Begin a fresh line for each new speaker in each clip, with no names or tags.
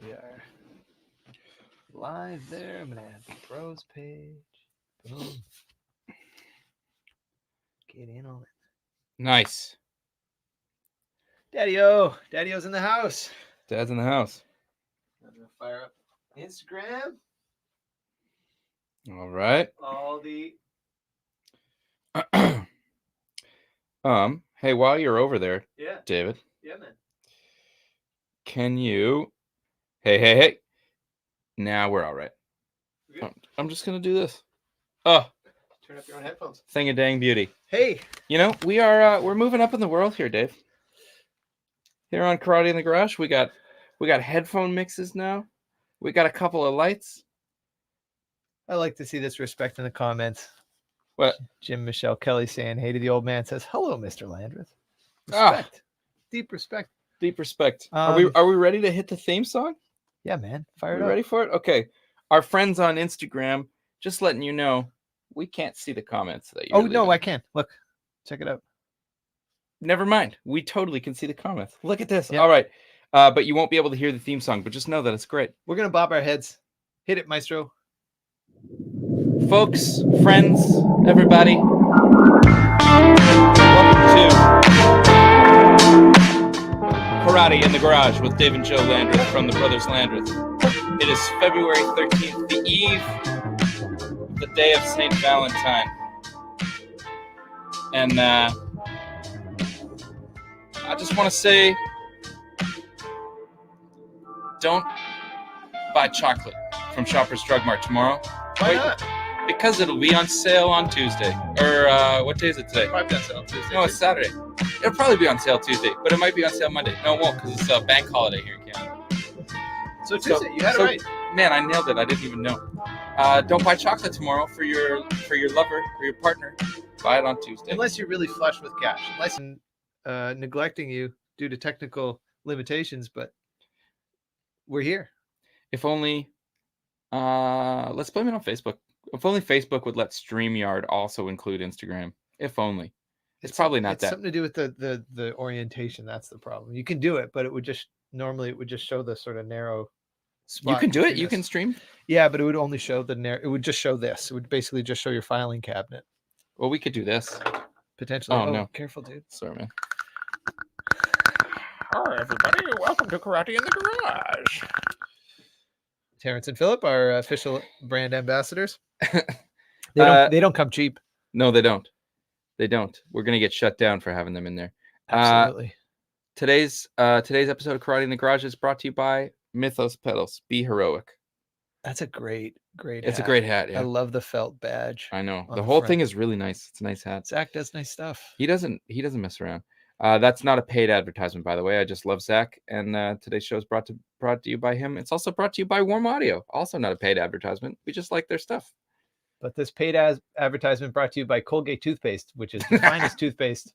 We are live there. I'm gonna add the pros page. Boom. Get in on it.
Nice.
Daddy-O. Daddy-O's in the house.
Dad's in the house.
I'm gonna fire up Instagram.
All right.
All the
Hey, while you're over there,
yeah,
David,
yeah, man.
can you? Hey. Now we're all right. I'm just gonna do this. Oh,
Turn up your own headphones.
thing of dang beauty.
Hey,
You know, we're moving up in the world here, Dave. Here on Karate in the Garage, we got headphone mixes now. We got a couple of lights.
I like to see this respect in the comments.
What?
Jim Michelle Kelly saying, "Hey to the old man," says, "Hello, Mr. Landreth."
Ah.
Respect, deep respect.
Deep respect. Are we ready to hit the theme song?
Yeah, man. Fire it
We
up.
ready for it? Okay. Our friends on Instagram, just letting you know, we can't see the comments that you're
Oh no,
leaving.
I can. Look, check it out.
Never mind. We totally can see the comments. Look at this.
Yep.
All right. But you won't be able to hear the theme song, but just know that it's great.
We're gonna bob our heads. Hit it, Maestro.
Folks, friends, everybody, welcome to Karate in the Garage with Dave and Joe Landreth from the Brothers Landreth. It is February 13th, the eve of the day of St. Valentine. And I just want to say, don't buy chocolate from Shoppers Drug Mart tomorrow.
Why not?
Because it'll be on sale on Tuesday. Or what day is it today?
Probably on sale Tuesday.
No, it's Saturday. It'll probably be on sale Tuesday, but it might be on sale Monday. No, it won't, because it's a bank holiday here in Canada.
So Tuesday, you had it right.
Man, I nailed it. I didn't even know. Don't buy chocolate tomorrow for your lover or your partner. Buy it on Tuesday.
Unless you're really flush with cash. Unless neglecting you due to technical limitations, but we're here.
If only, let's blame it on Facebook. If only Facebook would let StreamYard also include Instagram. If only. It's probably not that.
It's something to do with the orientation. That's the problem. You can do it, but it would just show the sort of narrow spot.
You can do it. You can stream.
Yeah, but it would only show it would just show this. It would basically just show your filing cabinet.
Well, we could do this.
Potentially.
Oh, no.
Careful, dude.
Sorry, man.
Hi, everybody. Welcome to Karate in the Garage. Terrence and Philip, our official brand ambassadors. They don't come cheap.
No, they don't. They don't. We're gonna get shut down for having them in there.
Absolutely.
Today's episode of Karate in the Garage is brought to you by Mythos Pedals. Be heroic.
That's a great
It's a great hat. Yeah.
I love the felt badge.
I know. The whole thing is really nice. It's a nice hat.
Zach does nice stuff.
He doesn't mess around. That's not a paid advertisement, by the way. I just love Zach, and today's show is brought to you by him. It's also brought to you by Warm Audio. Also not a paid advertisement. We just like their stuff.
But this paid advertisement brought to you by Colgate toothpaste, which is the finest toothpaste.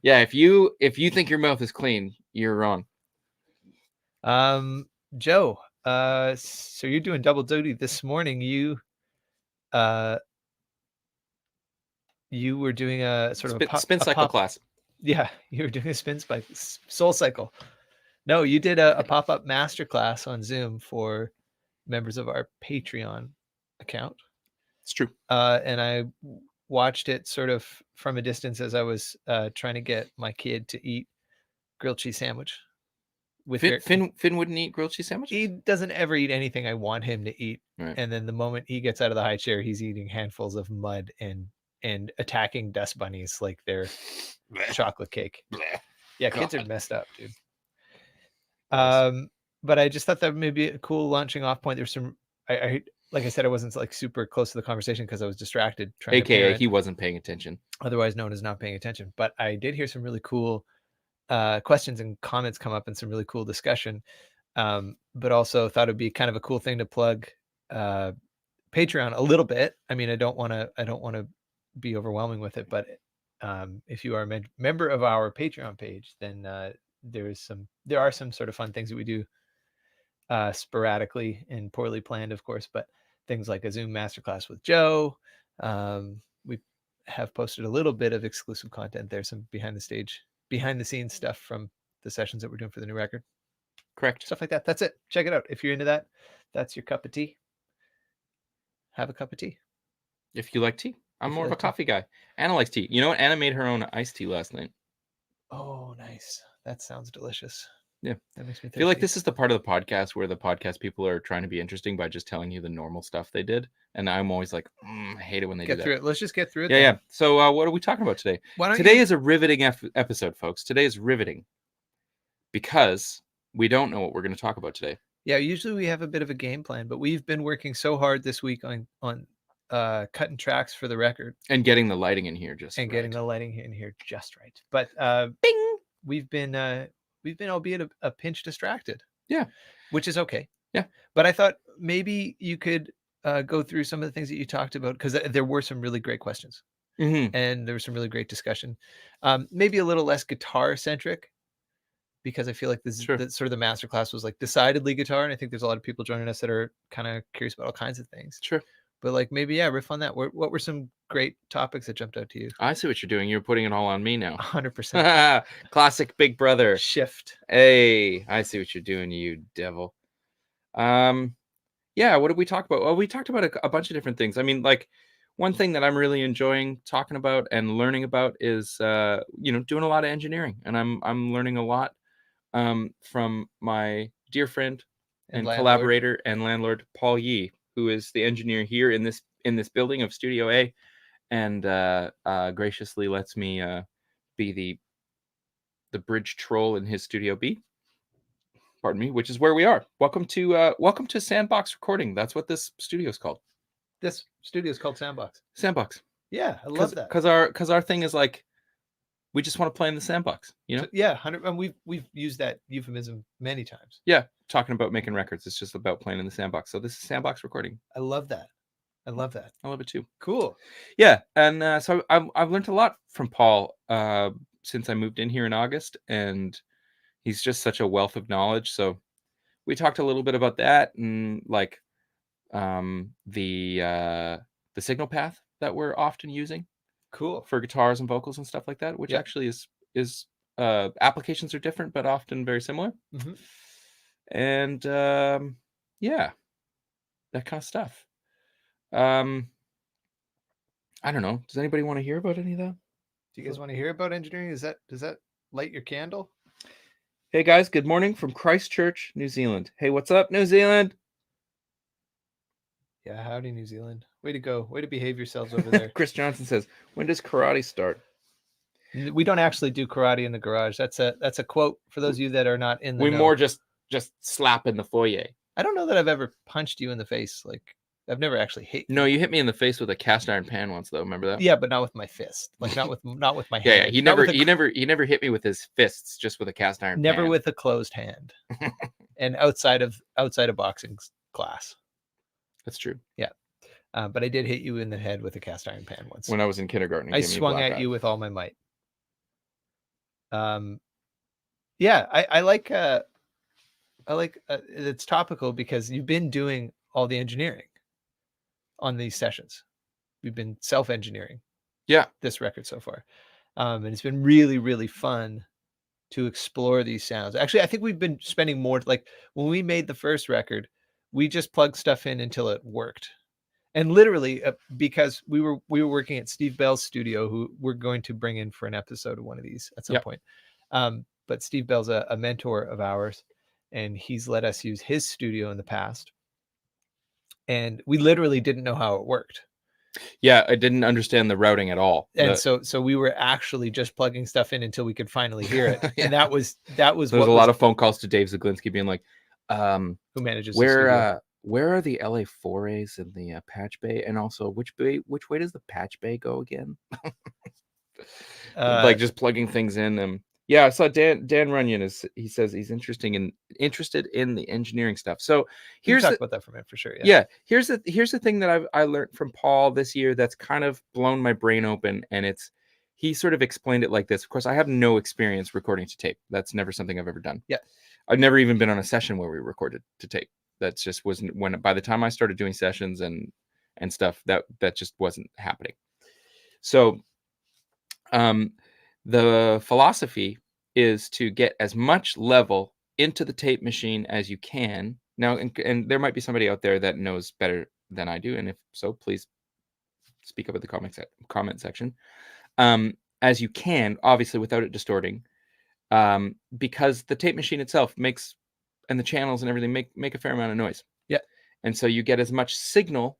Yeah, if you think your mouth is clean, you're wrong.
Joe, so you're doing double duty this morning. You were doing a sort of
spin cycle class.
Yeah, you were doing a soul cycle. No, you did a pop-up masterclass on Zoom for members of our Patreon account.
It's true.
And I watched it sort of from a distance as I was trying to get my kid to eat grilled cheese sandwich. With
Finn wouldn't eat grilled cheese sandwich?
He doesn't ever eat anything I want him to eat.
Right.
And then the moment he gets out of the high chair, he's eating handfuls of mud and attacking dust bunnies like they're chocolate cake. Yeah, kids are messed up, dude. But I just thought that may be a cool launching off point. There's some I like I said, I wasn't like super close to the conversation because I was distracted.
AKA he wasn't paying attention.
Otherwise known as not paying attention. But I did hear some really cool questions and comments come up and some really cool discussion. But also thought it'd be kind of a cool thing to plug Patreon a little bit. I mean, I don't want to be overwhelming with it, but if you are a member of our Patreon page, then there are some sort of fun things that we do sporadically and poorly planned, of course, but things like a Zoom masterclass with Joe. We have posted a little bit of exclusive content there, some behind the scenes stuff from the sessions that we're doing for the new record.
Correct.
Stuff like that. That's it. Check it out. If you're into that, that's your cup of tea. Have a cup of tea.
If you like tea. I'm
If you
more of a
like tea.
coffee guy. Anna likes tea. You know what? Anna made her own iced tea last night.
Oh, nice. That sounds delicious.
Yeah.
That makes me
I feel like
thirsty.
this is the part of the podcast where the podcast people are trying to be interesting by just telling you the normal stuff they did. And I'm always like, I hate it when they do
Get
that.
through it. Let's just get through it.
Yeah,
then.
yeah. So what are we talking about today?
Why don't
Today
you...
is a riveting episode, folks. Today is riveting because we don't know what we're going to talk about today.
Yeah, usually we have a bit of a game plan, but we've been working so hard this week on cutting tracks for the record
And getting the lighting in here just
and
right.
getting the lighting in here just right. But
Bing!
we've been albeit a pinch distracted.
Yeah.
Which is okay.
Yeah.
But I thought maybe you could go through some of the things that you talked about, because there were some really great questions.
Mm-hmm.
And there was some really great discussion. Maybe a little less guitar centric, because I feel like this
Sure.
the, sort of the masterclass was like decidedly guitar, and I think there's a lot of people joining us that are kind of curious about all kinds of things.
Sure.
But like maybe riff on that. What were some great topics that jumped out to you?
I see what you're doing. You're putting it all on me now.
100%.
Classic Big Brother.
Shift.
Hey, I see what you're doing, you devil. Yeah, what did we talk about? Well, we talked about a bunch of different things. I mean, like, one thing that I'm really enjoying talking about and learning about is doing a lot of engineering, and I'm learning a lot from my dear friend and collaborator and landlord Paul Yee, who is the engineer here in this building of Studio A, and graciously lets me be the bridge troll in his Studio B. Pardon me, which is where we are. Welcome to Sandbox Recording. That's what this studio is called.
This studio is called Sandbox.
Sandbox.
Yeah, I love that.
Because our thing is like, we just want to play in the sandbox, you know?
So, yeah, 100. And we've used that euphemism many times.
Yeah, talking about making records. It's just about playing in the sandbox. So this is Sandbox Recording.
I love that. I love
it too.
Cool.
Yeah, and so I've learned a lot from Paul since I moved in here in August, and he's just such a wealth of knowledge. So we talked a little bit about that, and like the signal path that we're often using.
Cool.
For guitars and vocals and stuff like that, which actually is applications are different but often very similar.
Mm-hmm.
And yeah, that kind of stuff. I don't know. Does anybody want to hear about any of that?
Do you guys want to hear about engineering? Does that light your candle?
Hey guys, good morning from Christchurch, New Zealand. Hey, what's up, New Zealand?
Yeah, howdy, New Zealand. Way to go. Way to behave yourselves over there.
Chris Johnson says, when does karate start?
We don't actually do karate in the garage. That's a quote for those of you that are not in the
We
know.
more just slap in the foyer.
I don't know that I've ever punched you in the face. Like, I've never actually hit you.
No, you hit me in the face with a cast iron pan once, though. Remember that?
Yeah, but not with my fist. Like, not with my hand.
Yeah, he never hit me with his fists, just with a cast iron
never
pan.
with a closed hand. And outside of boxing class.
That's true.
Yeah. But I did hit you in the head with a cast iron pan once.
When I was in kindergarten.
I swung at you with all my might. Yeah, I like it's topical because you've been doing all the engineering on these sessions. We've been self-engineering.
Yeah.
This record so far. And it's been really, really fun to explore these sounds. Actually, I think we've been spending more, like when we made the first record, we just plugged stuff in until it worked. And literally, because we were working at Steve Bell's studio, who we're going to bring in for an episode of one of these at some point. But Steve Bell's a mentor of ours, and he's let us use his studio in the past. And we literally didn't know how it worked.
Yeah, I didn't understand the routing at all.
And so we were actually just plugging stuff in until we could finally hear it.
Yeah.
And that was
there was a lot of phone calls to Dave Zaglinski being like, who manages where are the LA forays in the patch bay, and also which way does the patch bay go again? Like just plugging things in. Yeah, I saw Dan Runyon he says he's interested in the engineering stuff. So here's
talk about that for a minute for sure.
Yeah. Here's the thing that I learned from Paul this year that's kind of blown my brain open, and he sort of explained it like this. Of course, I have no experience recording to tape. That's never something I've ever done.
Yeah,
I've never even been on a session where we recorded to tape. That just wasn't by the time I started doing sessions and stuff, that just wasn't happening. So the philosophy is to get as much level into the tape machine as you can. Now, and there might be somebody out there that knows better than I do, and if so, please speak up in the comment section. As you can, obviously without it distorting, because the tape machine itself makes, and the channels and everything make a fair amount of noise.
Yeah.
And so you get as much signal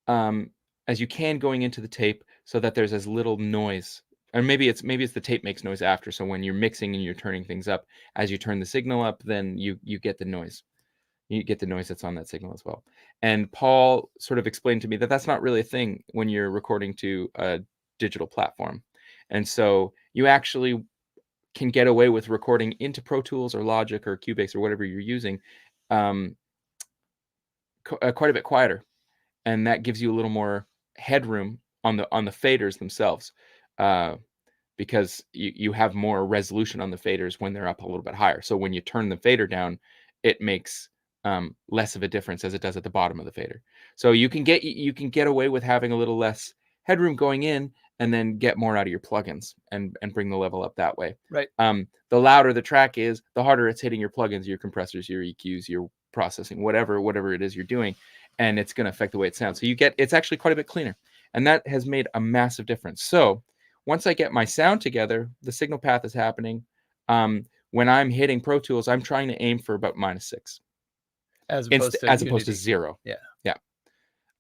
as you can going into the tape, so that there's as little noise. Or maybe it's the tape makes noise after. So when you're mixing and you're turning things up, as you turn the signal up, then you get the noise. You get the noise that's on that signal as well. And Paul sort of explained to me that that's not really a thing when you're recording to a digital platform. And so you actually can get away with recording into Pro Tools or Logic or Cubase or whatever you're using, quite a bit quieter, and that gives you a little more headroom on the faders themselves, because you have more resolution on the faders when they're up a little bit higher. So when you turn the fader down, it makes less of a difference as it does at the bottom of the fader. So you can get away with having a little less headroom going in, and then get more out of your plugins and bring the level up that way.
Right.
The louder the track is, the harder it's hitting your plugins, your compressors, your EQs, your processing, whatever it is you're doing, and it's going to affect the way it sounds. So it's actually quite a bit cleaner, and that has made a massive difference. So once I get my sound together, the signal path is happening. When I'm hitting Pro Tools, I'm trying to aim for about -6.
As opposed to
Opposed to 0.
Yeah.
Yeah.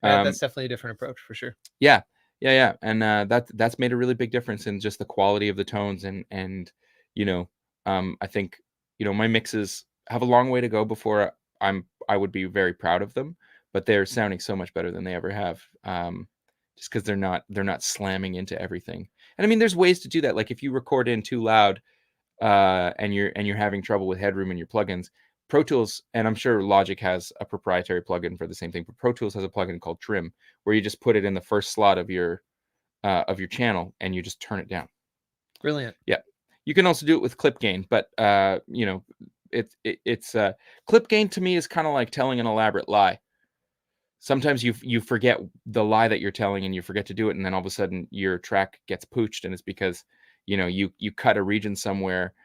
That's definitely a different approach for sure.
Yeah. And that's made a really big difference in just the quality of the tones, and I think my mixes have a long way to go before I would be very proud of them, but they're sounding so much better than they ever have, just because they're not slamming into everything. And I mean, there's ways to do that. Like if you record in too loud, and you're having trouble with headroom in your plugins, Pro Tools, and I'm sure Logic has a proprietary plugin for the same thing, but Pro Tools has a plugin called Trim, where you just put it in the first slot of your channel and you just turn it down.
Brilliant.
Yeah. You can also do it with clip gain, but it's clip gain to me is kind of like telling an elaborate lie. Sometimes you forget the lie that you're telling and you forget to do it, and then all of a sudden your track gets pooched, and it's because you cut a region somewhere,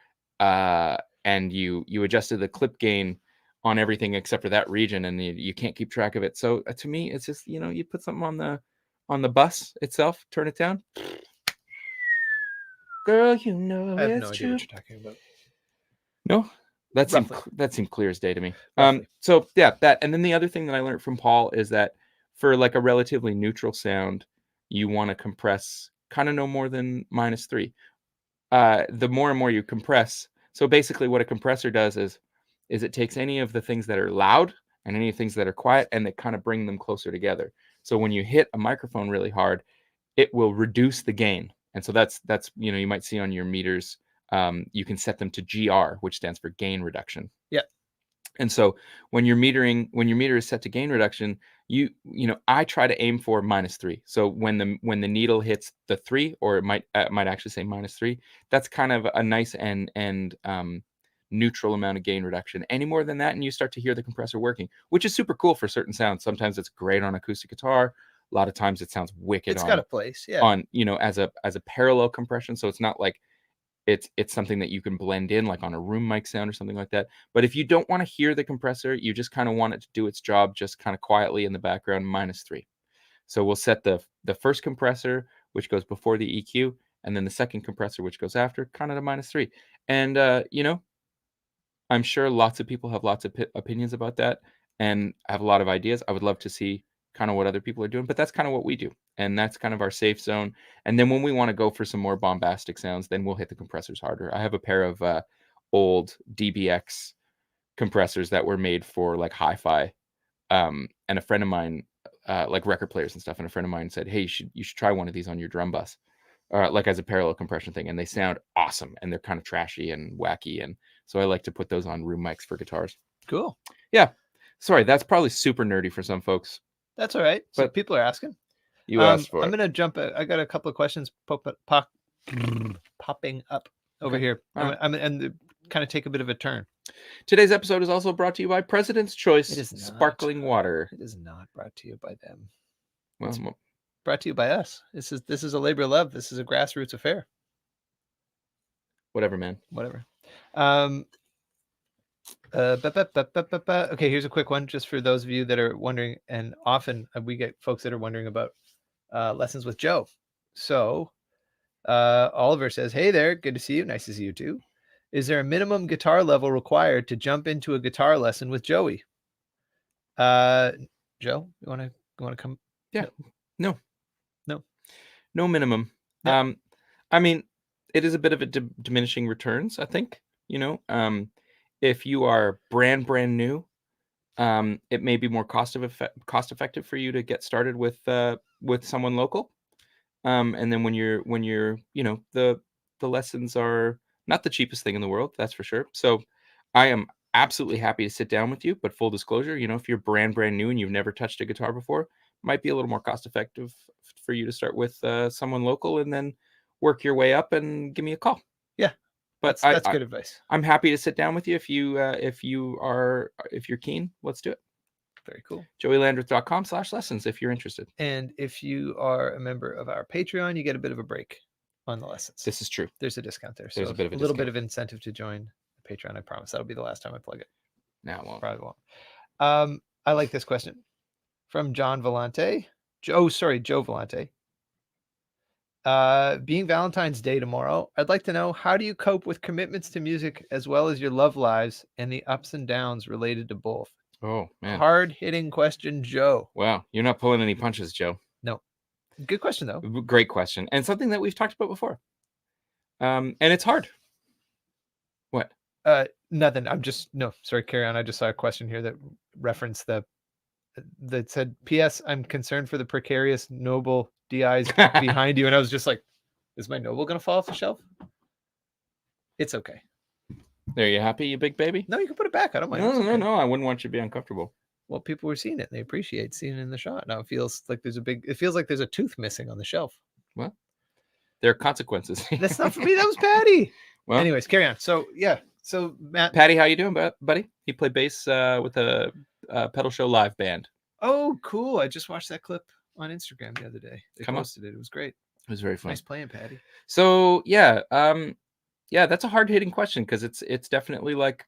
and you adjusted the clip gain on everything except for that region, and you can't keep track of it. So to me, it's just you put something on the bus itself, turn it down. Girl,
I have no idea what you're talking about.
No, that seemed clear as day to me.
Roughly.
So yeah, that, and then the other thing that I learned from Paul is that for like a relatively neutral sound, you want to compress kind of no more than -3. The more and more you compress, so basically what a compressor does is it takes any of the things that are loud and any things that are quiet, and they kind of bring them closer together. So when you hit a microphone really hard, it will reduce the gain. And so that's you might see on your meters, you can set them to GR, which stands for gain reduction.
Yeah.
And so when your meter is set to gain reduction, I try to aim for -3. So when the needle hits the 3, or it might actually say -3, that's kind of a nice and neutral amount of gain reduction. Any more than that, and you start to hear the compressor working, which is super cool for certain sounds. Sometimes it's great on acoustic guitar. A lot of times it sounds wicked.
It's got a place, yeah.
On as a parallel compression, so it's not like it's something that you can blend in like on a room mic sound or something like that. But if you don't want to hear the compressor, you just kind of want it to do its job just kind of quietly in the background, -3. So we'll set the first compressor, which goes before the EQ, and then the second compressor, which goes after, kind of to -3. And I'm sure lots of people have lots of opinions about that and have a lot of ideas. I would love to see kind of what other people are doing, but that's kind of what we do. And that's kind of our safe zone. And then when we want to go for some more bombastic sounds, then we'll hit the compressors harder. I have a pair of old DBX compressors that were made for like hi-fi. And a friend of mine, like record players and stuff, and a friend of mine said, hey, you should try one of these on your drum bus, like as a parallel compression thing. And they sound awesome, and they're kind of trashy and wacky. And so I like to put those on room mics for guitars.
Cool.
Yeah. Sorry, that's probably super nerdy for some folks.
That's all right. So
But
people are asking.
You asked for
I'm
it.
going to jump. I got a couple of questions popping up over here.
Right.
I'm and kind of take a bit of a turn.
Today's episode is also brought to you by President's Choice Sparkling Water.
It is not brought to you by them.
Well,
it's brought to you by us. This is a labor of love. This is a grassroots affair.
Whatever, man.
Whatever. Okay, here's a quick one just for those of you that are wondering, and often we get folks that are wondering about lessons with Joe. So Oliver says, "Hey there, good to see you. Nice to see you too. Is there a minimum guitar level required to jump into a guitar lesson with Joey?" Uh, Joe, you want to come?
Yeah. No.
No.
No minimum.
Yep.
I mean, it is a bit of a diminishing returns, I think. If you are brand new, it may be more cost effective for you to get started with someone local. And then when you're the lessons are not the cheapest thing in the world, that's for sure. So I am absolutely happy to sit down with you, but full disclosure, if you're brand new and you've never touched a guitar before, might be a little more cost effective for you to start with someone local and then work your way up and give me a call.
Yeah,
But
that's good advice.
I'm happy to sit down with you if you're keen. Let's do it.
Very cool.
joeylandreth.com/lessons if you're interested.
And if you are a member of our Patreon, you get a bit of a break on the lessons.
This is true.
There's a discount there.
There's
So
a bit of a
little bit
discount.
of incentive to join the Patreon. I promise that'll be the last time I plug it.
No, it won't.
Probably won't. I like this question from John Vellante. Joe Vellante. Being Valentine's Day tomorrow, I'd like to know, how do you cope with commitments to music as well as your love lives and the ups and downs related to both?
Oh, man.
Hard-hitting question, Joe.
Wow, you're not pulling any punches, Joe.
No. Good question, though.
Great question. And something that we've talked about before. And it's hard. What?
Nothing. Sorry, carry on. I just saw a question here that referenced that said, "P.S. I'm concerned for the precarious Noble DIs behind you." And I was just like, is my Noble going to fall off the shelf? It's okay.
Are you happy, you big baby?
No, you can put it back. I don't mind.
No. I wouldn't want you to be uncomfortable.
Well, people were seeing it. And they appreciate seeing it in the shot. Now it feels like there's a tooth missing on the shelf.
Well, there are consequences.
That's not for me. That was Patty.
Well,
anyways, carry on. So yeah. So Matt,
Patty, how you doing, buddy? He played bass with a Pedal Show live band.
Oh, cool! I just watched that clip on Instagram the other day. They posted it. It was great.
It was very fun.
Nice playing, Patty.
So yeah, that's a hard-hitting question because it's definitely like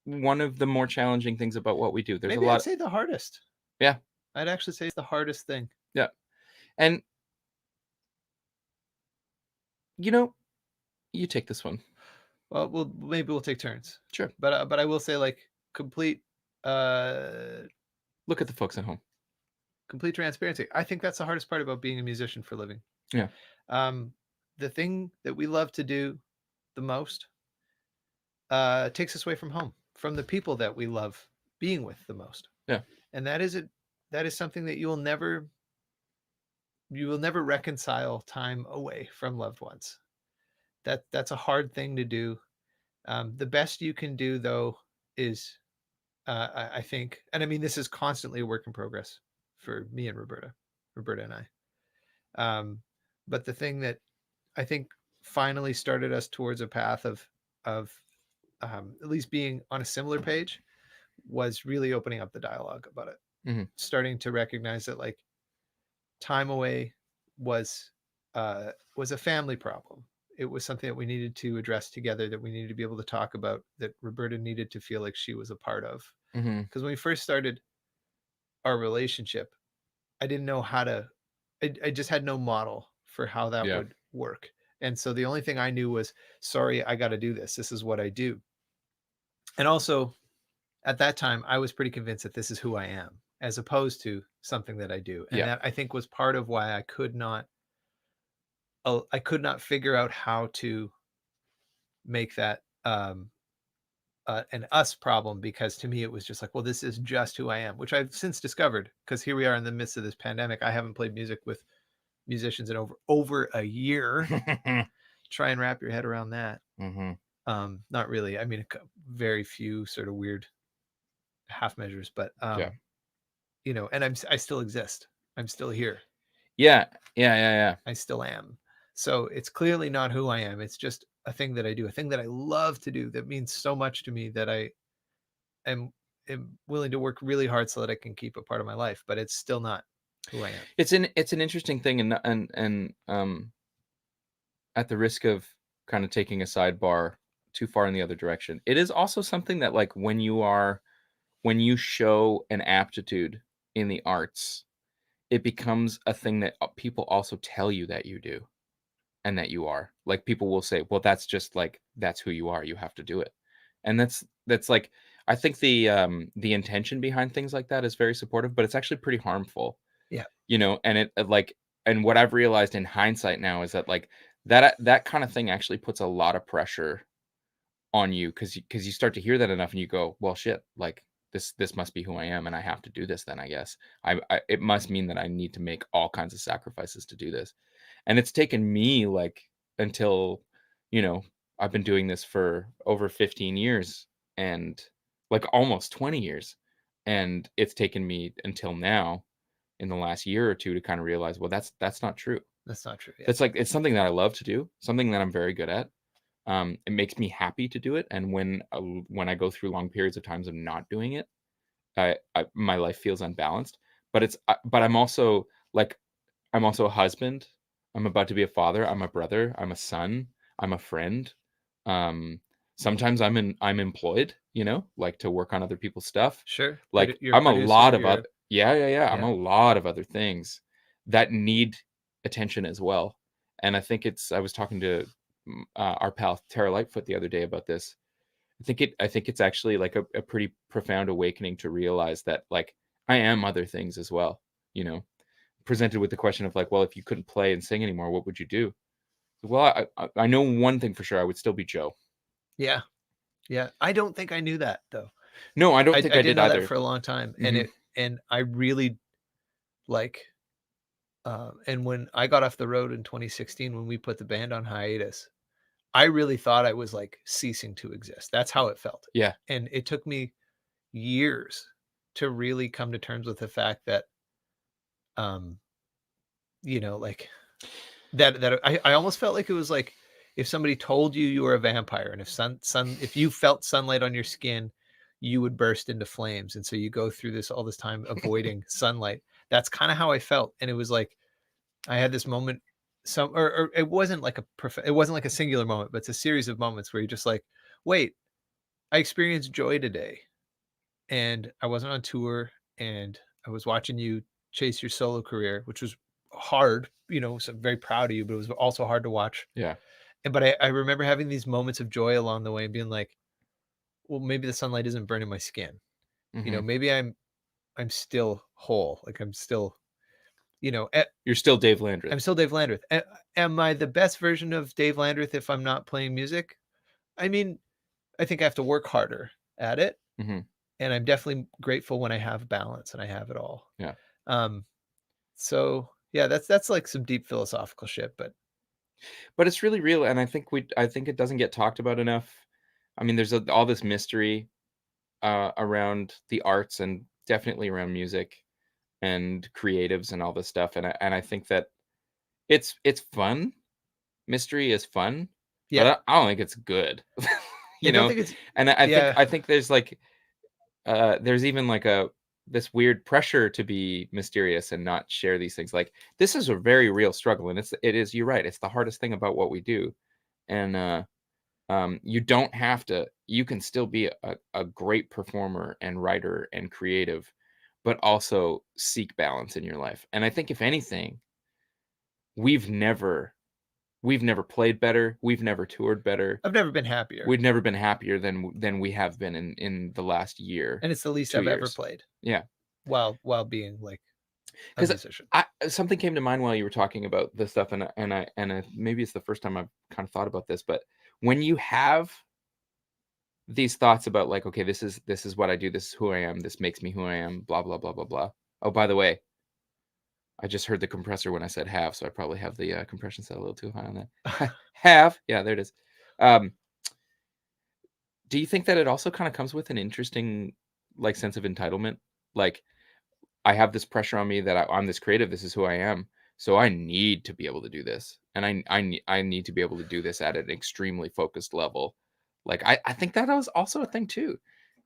one of the more challenging things about what we do. There's
Maybe
a lot.
I'd say the hardest.
Yeah,
I'd actually say it's the hardest thing.
Yeah, and you take this one.
Well, maybe we'll take turns.
Sure,
but I will say, like, complete.
Look at the folks at home.
Complete transparency. I think that's the hardest part about being a musician for a living.
Yeah.
The thing that we love to do the most takes us away from home, from the people that we love being with the most.
Yeah.
And that is something that you will never reconcile time away from loved ones. That's a hard thing to do. The best you can do, though, is I think, and I mean, this is constantly a work in progress for me and Roberta and I. But the thing that I think finally started us towards a path of at least being on a similar page was really opening up the dialogue about it.
Mm-hmm.
Starting to recognize that, like, time away was a family problem. It was something that we needed to address together, that we needed to be able to talk about, that Roberta needed to feel like she was a part of. Because when we first started our relationship, I didn't know how to, I just had no model for how that would work. And so the only thing I knew was, sorry, I got to do this. This is what I do. And also at that time, I was pretty convinced that this is who I am, as opposed to something that I do. And that, I think, was part of why I could not figure out how to make that an us problem, because to me it was just like, well, this is just who I am, which I've since discovered, because here we are in the midst of this pandemic. I haven't played music with musicians in over a year. Try and wrap your head around that. Not really. I mean, very few sort of weird half measures, but and I still exist. I'm still here.
Yeah.
I still am. So it's clearly not who I am. It's just a thing that I do, a thing that I love to do, that means so much to me, that I am willing to work really hard so that I can keep a part of my life, but it's still not who I am.
It's an interesting thing, and at the risk of kind of taking a sidebar too far in the other direction. It is also something that, like, when you show an aptitude in the arts, it becomes a thing that people also tell you that you do and that you are. Like, people will say, "Well, that's just like that's who you are. You have to do it." And that's like, I think the intention behind things like that is very supportive, but it's actually pretty harmful,
Yeah,
and like, and what I've realized in hindsight now is that, like, that kind of thing actually puts a lot of pressure on you, because you start to hear that enough and you go, well, shit, like, this must be who I am, and I have to do this then, I guess. It must mean that I need to make all kinds of sacrifices to do this. And it's taken me, like, until, you know, I've been doing this for over 15 years, and, like, almost 20 years. And it's taken me until now, in the last year or two, to kind of realize, well, that's not true.
that's not true. Yeah,
That's like, it's something that I love to do, something that I'm very good at. It makes me happy to do it, and when I go through long periods of times of not doing it, my life feels unbalanced. But I'm also, like, I'm also a husband. I'm about to be a father. I'm a brother. I'm a son. I'm a friend. Um, Sometimes I'm employed, like, to work on other people's stuff.
sure.
Like,
You're a
I'm a lot
producer.
of other, yeah, yeah, yeah. I'm
Yeah,
a lot of other things that need attention as well. And I was talking to our pal Tara Lightfoot the other day about this. I think it's actually, like, a pretty profound awakening to realize that, like, I am other things as well. You know, Presented with the question of, like, well, if you couldn't play and sing anymore, what would you do? Well, I know one thing for sure. I would still be Joe.
yeah, yeah. I don't think I knew that though.
No, I don't
I
think
I
I
didn't
did
know that
either.
for a long time, and
Hmm.
I really like. And when I got off the road in 2016, when we put the band on hiatus, I really thought I was like ceasing to exist. That's how it felt,
Yeah.
and it took me years to really come to terms with the fact that, um, like that I almost felt like it was like if somebody told you you were a vampire, and if you felt sunlight on your skin, you would burst into flames, and so you go through this all this time avoiding sunlight. That's kind of how I felt, and it was like I had this moment, or it wasn't like it wasn't like a singular moment, but it's a series of moments where you're just like, wait, I experienced joy today, and I wasn't on tour, and I was watching you chase your solo career, which was hard, so I'm very proud of you, but it was also hard to watch.
Yeah.
And but I remember having these moments of joy along the way and being like, well, maybe the sunlight isn't burning my skin.
Hmm.
Maybe I'm still whole. Like I'm still, you know, a-
You're still Dave Landreth.
I'm still Dave Landreth. Am I the best version of Dave Landreth if I'm not playing music? I mean, I think I have to work harder at it,
Hmm.
and I'm definitely grateful when I have balance and I have it all.
Yeah.
Um, so yeah, that's like some deep philosophical shit, but
But it's really real, and I think it doesn't get talked about enough. I mean, there's all this mystery around the arts, and definitely around music and creatives and all this stuff. And I think that it's fun. Mystery is fun, but
yeah,
I don't think it's good.
I
you
don't
know,
think it's
and I think
yeah.
I think there's, like, there's even, like, a this weird pressure to be mysterious and not share these things. Like, this is a very real struggle, and it is, you're right. It's the hardest thing about what we do. And you don't have to. You can still be a great performer and writer and creative, but also seek balance in your life. And I think, if anything, we've never we've never played better. We've never toured better.
I've never been happier,
We've never been happier than we have been in the last year,
and it's the least
2
I've ever
years.
played
Yeah,
while being like a
because
musician.
something came to mind while you were talking about this stuff, and maybe it's the first time I've kind of thought about this, but when you have these thoughts about, like, okay, this is what I do, this is who I am, this makes me who I am, blah blah blah blah blah. Oh, by the way, I just heard the compressor when I said have, so I probably have the compression set a little too high on that. Have, yeah, there it is. Um, do you think that it also kind of comes with an interesting, like, sense of entitlement? Like, I have this pressure on me that I'm this creative, this is who I am, so I need to be able to do this, and I need to be able to do this at an extremely focused level. Like, I think that was also a thing too,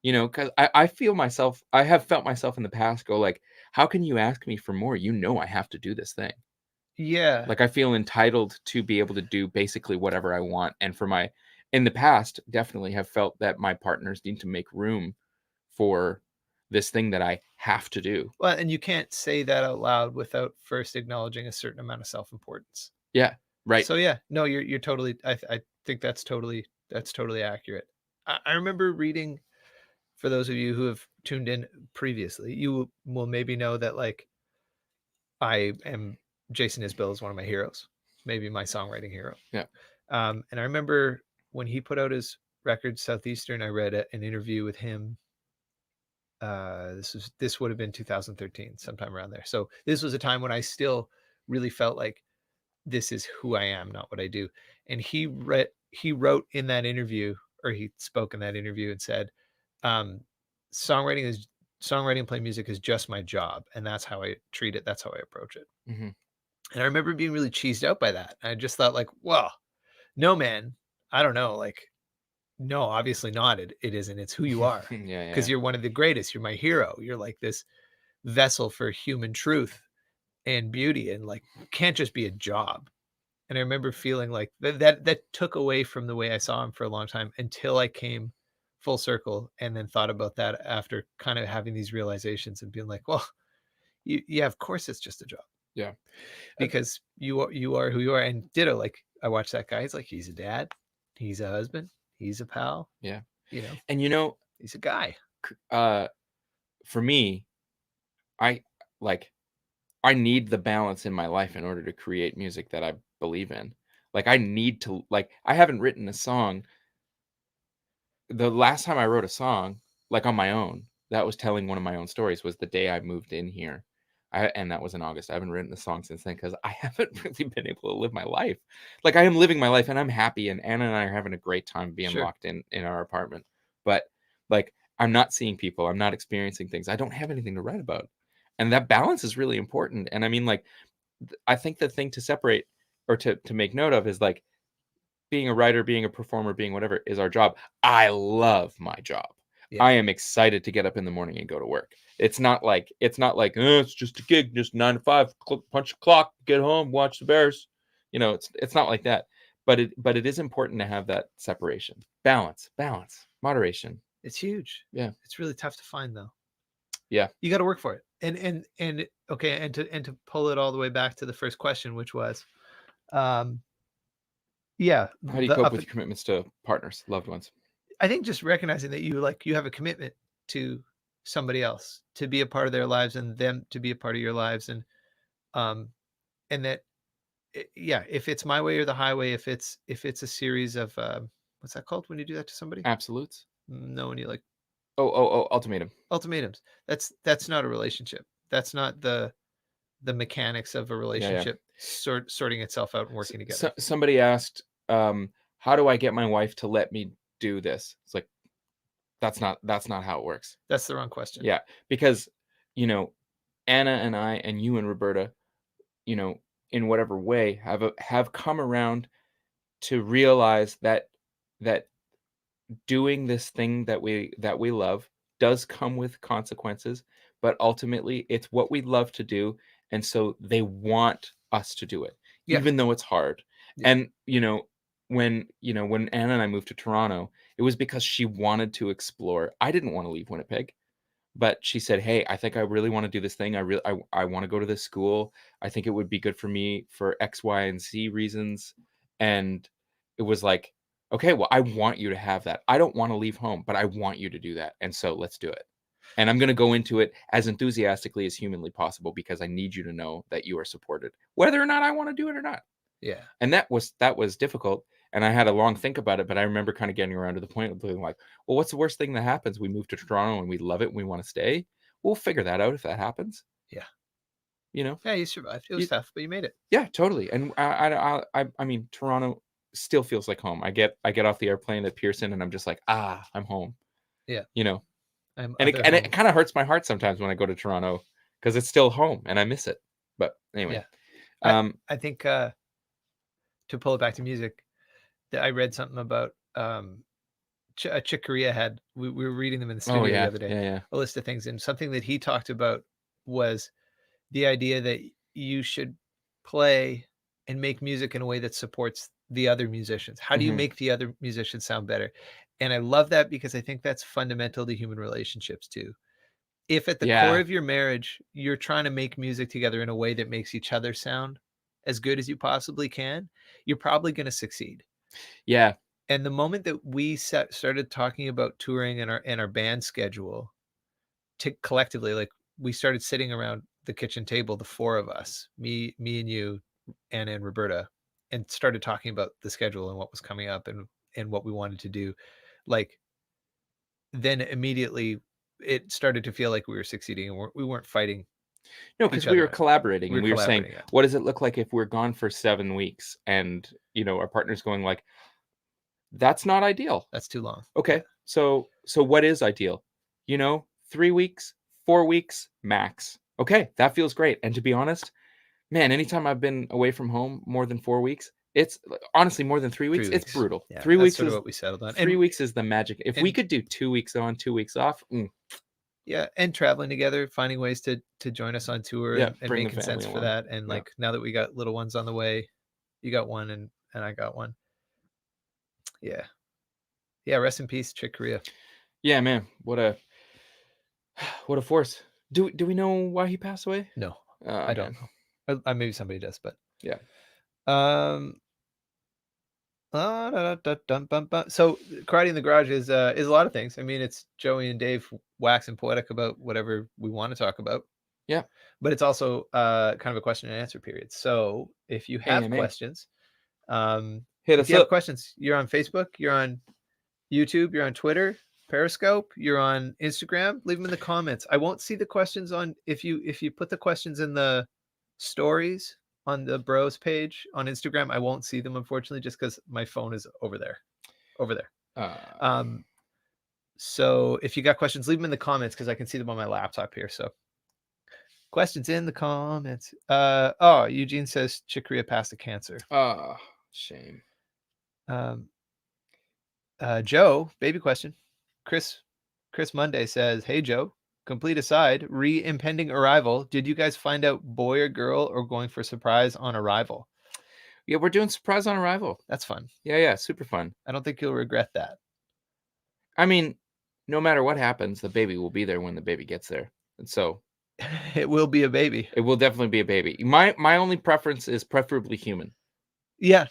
because I have felt myself in the past go, like, how can you ask me for more? I have to do this thing.
Yeah,
Like, I feel entitled to be able to do basically whatever I want, and for my in the past, definitely have felt that my partners need to make room for this thing that I have to do.
Well, and you can't say that out loud without first acknowledging a certain amount of self-importance.
Yeah, right.
So yeah, no, you're totally. I think that's totally accurate. I remember reading, for those of you who have tuned in previously, you will maybe know that like I am Jason Isbell is one of my heroes, maybe my songwriting hero.
Yeah.
And I remember when he put out his record Southeastern, I read an interview with him. This would have been 2013, sometime around there. So this was a time when I still really felt like this is who I am, not what I do. And he wrote in that interview, or he spoke in that interview and said, um, songwriting is songwriting and playing music is just my job. And that's how I treat it. That's how I approach it.
Hmm.
And I remember being really cheesed out by that. I just thought like, well, no, man, I don't know. Like, no, obviously not. It isn't. It's who you are,
Yeah,
because
yeah.
you're one of the greatest. You're my hero. You're like this vessel for human truth and beauty, and like can't just be a job. And I remember feeling like that took away from the way I saw him for a long time, until I came full circle and then thought about that after kind of having these realizations and being like, well, yeah, of course it's just a job,
Yeah. Uh,
because you are who you are. And ditto, like I watch that guy. He's like, he's a dad, he's a husband, he's a pal,
yeah.
you know,
And
he's a guy.
uh, for me, I like I need the balance in my life in order to create music that I believe in. Like I need to like I haven't written a song. The last time I wrote a song, like on my own, that was telling one of my own stories, was the day I moved in here. And that was in August. I haven't written a song since then because I haven't really been able to live my life. Like I am living my life and I'm happy, and Anna and I are having a great time being
Sure.
locked in our apartment. But like I'm not seeing people, I'm not experiencing things. I don't have anything to write about. And that balance is really important. And I mean, like I think the thing to separate or to make note of is like being a writer, being a performer, being whatever is our job. I love my job.
Yeah.
I am excited to get up in the morning and go to work. It's not like it's just a gig, just 9 to 5, punch a clock, get home, watch the Bears. It's not like that. But it is important to have that separation, balance, moderation.
It's huge.
Yeah,
It's really tough to find though.
yeah.
You got to work for it. And okay, and to pull it all the way back to the first question, which was, um, yeah,
How do you
the
cope
up.
with your commitments to partners, loved ones?
I think just recognizing that you have a commitment to somebody else, to be a part of their lives, and them to be a part of your lives, um and that, yeah, if it's my way or the highway, if it's a series of, what's that called when you do that to somebody?
Absolutes.
No, when you like
Oh, ultimatum.
ultimatums. That's not a relationship. That's not the mechanics of a
Yeah, yeah.
relationship sorting itself out and working together.
Somebody asked, how do I get my wife to let me do this? It's like that's not how it works.
That's the wrong question.
Yeah, because you know, Anna and I and you and Roberta, you know, in whatever way have come around to realize that doing this thing that we love does come with consequences, but ultimately it's what we love to do, and so they want us to do it,
Yeah.
even though it's hard.
Yeah.
And when Anna and I moved to Toronto, it was because she wanted to explore. I didn't want to leave Winnipeg, but she said, "Hey, I think I really want to do this thing. I want to go to this school. I think it would be good for me for X, Y, and Z reasons." And it was like, "Okay, well, I want you to have that. I don't want to leave home, but I want you to do that. And so let's do it." And I'm going to go into it as enthusiastically as humanly possible because I need you to know that you are supported, whether or not I want to do it or not.
Yeah.
And that was difficult, and I had a long think about it, but I remember kind of getting around to the point of being like, "Well, what's the worst thing that happens? We move to Toronto and we love it and we wanna stay. We'll figure that out if that happens."
Yeah.
You know?
Yeah, you survived. It was
You
tough, but you made it.
Yeah, totally, and I mean, Toronto still feels like home. I get off the airplane at Pearson and I'm just like, "Ah, I'm home."
Yeah.
You know?
I'm
And it
other
and it
home.
kinda hurts my heart sometimes when I go to Toronto because it's still home and I miss it. But anyway,
Yeah. I
um
I think, to pull it back to music, that I read something about, Chick Corea had, we were reading them in the
Oh,
studio the
yeah.
other day,
Yeah, yeah.
a list of things, and something that he talked about was the idea that you should play and make music in a way that supports the other musicians? How do you
Mhm.
make the other musicians sound better? And I love that because I think that's fundamental to human relationships too. If at the core
Yeah.
of your marriage, you're trying to make music together in a way that makes each other sound as good as you possibly can, you're probably going to succeed.
Yeah.
And the moment that we started talking about touring and our band schedule to collectively, like we started sitting around the kitchen table, the four of us, me and you, Anna and Roberta, and started talking about the schedule and what was coming up and what we wanted to do. Like then immediately it started to feel like we were succeeding and we weren't fighting
No, because
each
we
other
were
out.
collaborating
We were
and we were saying,
collaborating. Yeah,
what does it look like if we're gone for 7 weeks? And, our partner's going like, that's not ideal.
that's too long. Yeah,
Okay. So what is ideal? 3 weeks, 4 weeks max. Okay, that feels great. And to be honest, man, anytime I've been away from home more than 4 weeks, it's honestly more than 3 weeks,
3
it's
weeks.
brutal.
Yeah,
3
that's
weeks
sort of
is
what we settled on.
3 weeks is the magic. If we
And
could do 2 weeks on, 2 weeks off,
yeah, and traveling together, finding ways to join us on tour
yeah,
and
bring the
making sense
family
for
along.
that. And
Yeah.
like now that we got little ones on the way, you got one and I got one. Yeah. Yeah, rest in peace, Chick Corea.
Yeah, man. What a force. Do we know why he passed away?
No,
Oh
I don't
man.
know. Maybe somebody does, but
Yeah.
um so karate in the garage is a lot of things. I mean, it's Joey and Dave waxing poetic about whatever we want to talk about,
Yeah.
but it's also kind of a question and answer period. So if you have
AMA.
questions,
Hit
if
us
you have
up.
questions, you're on Facebook, you're on YouTube, you're on Twitter, Periscope, you're on Instagram, leave them in the comments. I won't see the questions on if you put the questions in the stories on the bros page on Instagram, I won't see them unfortunately just cuz my phone is over there. Over there.
Uh,
Um so if you got questions, leave them in the comments cuz I can see them on my laptop here. So questions in the comments. Oh, Eugene says Chicoria passed the cancer.
shame.
Um Joe, baby question. Chris Chris Monday says, "Hey Joe, complete aside, re-impending arrival. Did you guys find out boy or girl or going for surprise on arrival?"
Yeah, we're doing surprise on arrival.
That's fun.
Yeah, super fun.
I don't think you'll regret that.
I mean, no matter what happens, the baby will be there when the baby gets there. And so
It will be a baby.
it will definitely be a baby. My only preference is preferably human.
Yeah.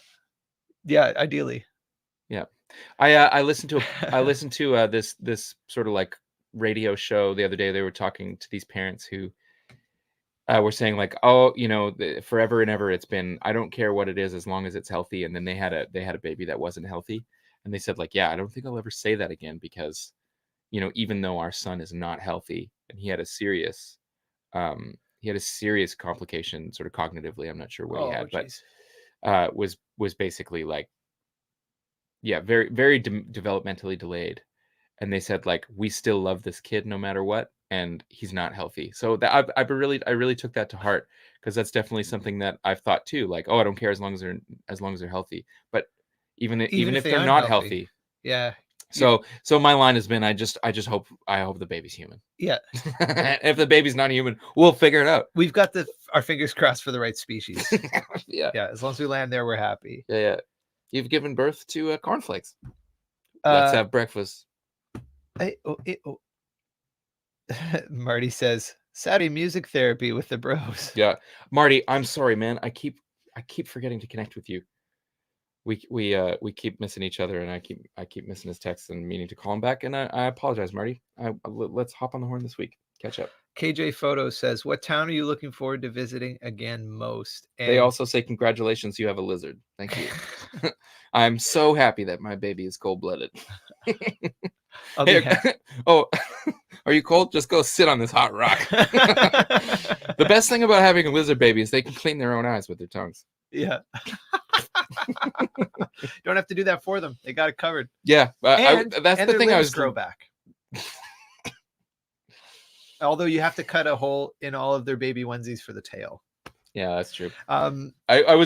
Yeah, ideally.
Yeah. I listened to this sort of like radio show the other day. They were talking to these parents who were saying like, oh, forever and ever it's been, I don't care what it is as long as it's healthy. And then they had a baby that wasn't healthy, and they said like, yeah, I don't think I'll ever say that again because even though our son is not healthy and he had a serious complication sort of cognitively. I'm not sure what he
Oh,
had, but
jeez.
was basically like, yeah, very very developmentally delayed. And they said like, we still love this kid no matter what, and he's not healthy. So that I really took that to heart, because that's definitely something that I've thought too. Like, oh, I don't care as long as they're healthy. But even
Even if
if
they
they're
aren't
not
healthy.
healthy,
Yeah.
so my line has been, I hope the baby's human.
Yeah.
If the baby's not human, we'll figure it out.
We've got our fingers crossed for the right species.
Yeah.
Yeah, as long as we land there, we're happy.
Yeah. You've given birth to cornflakes. Let's
Uh
have breakfast.
oh. Marty says, Saudi music therapy with the bros.
Yeah, Marty, I'm sorry, man. I keep forgetting to connect with you. We keep missing each other, and I keep missing his texts and meaning to call him back. And I apologize, Marty. Let's hop on the horn this week. Catch up.
KJ Photo says, "What town are you looking forward to visiting again most?"
They
And
also say congratulations, you have a lizard. Thank you. I'm so happy that my baby is cold-blooded.
I'll be
Oh, are you cold? Just go sit on this hot rock. The best thing about having a lizard baby is they can clean their own eyes with their tongues.
Yeah. Don't have to do that for them. They got it covered.
Yeah, that's the
their
thing I
limbs
was
grow back. Although you have to cut a hole in all of their baby onesies for the tail.
Yeah, that's true.
I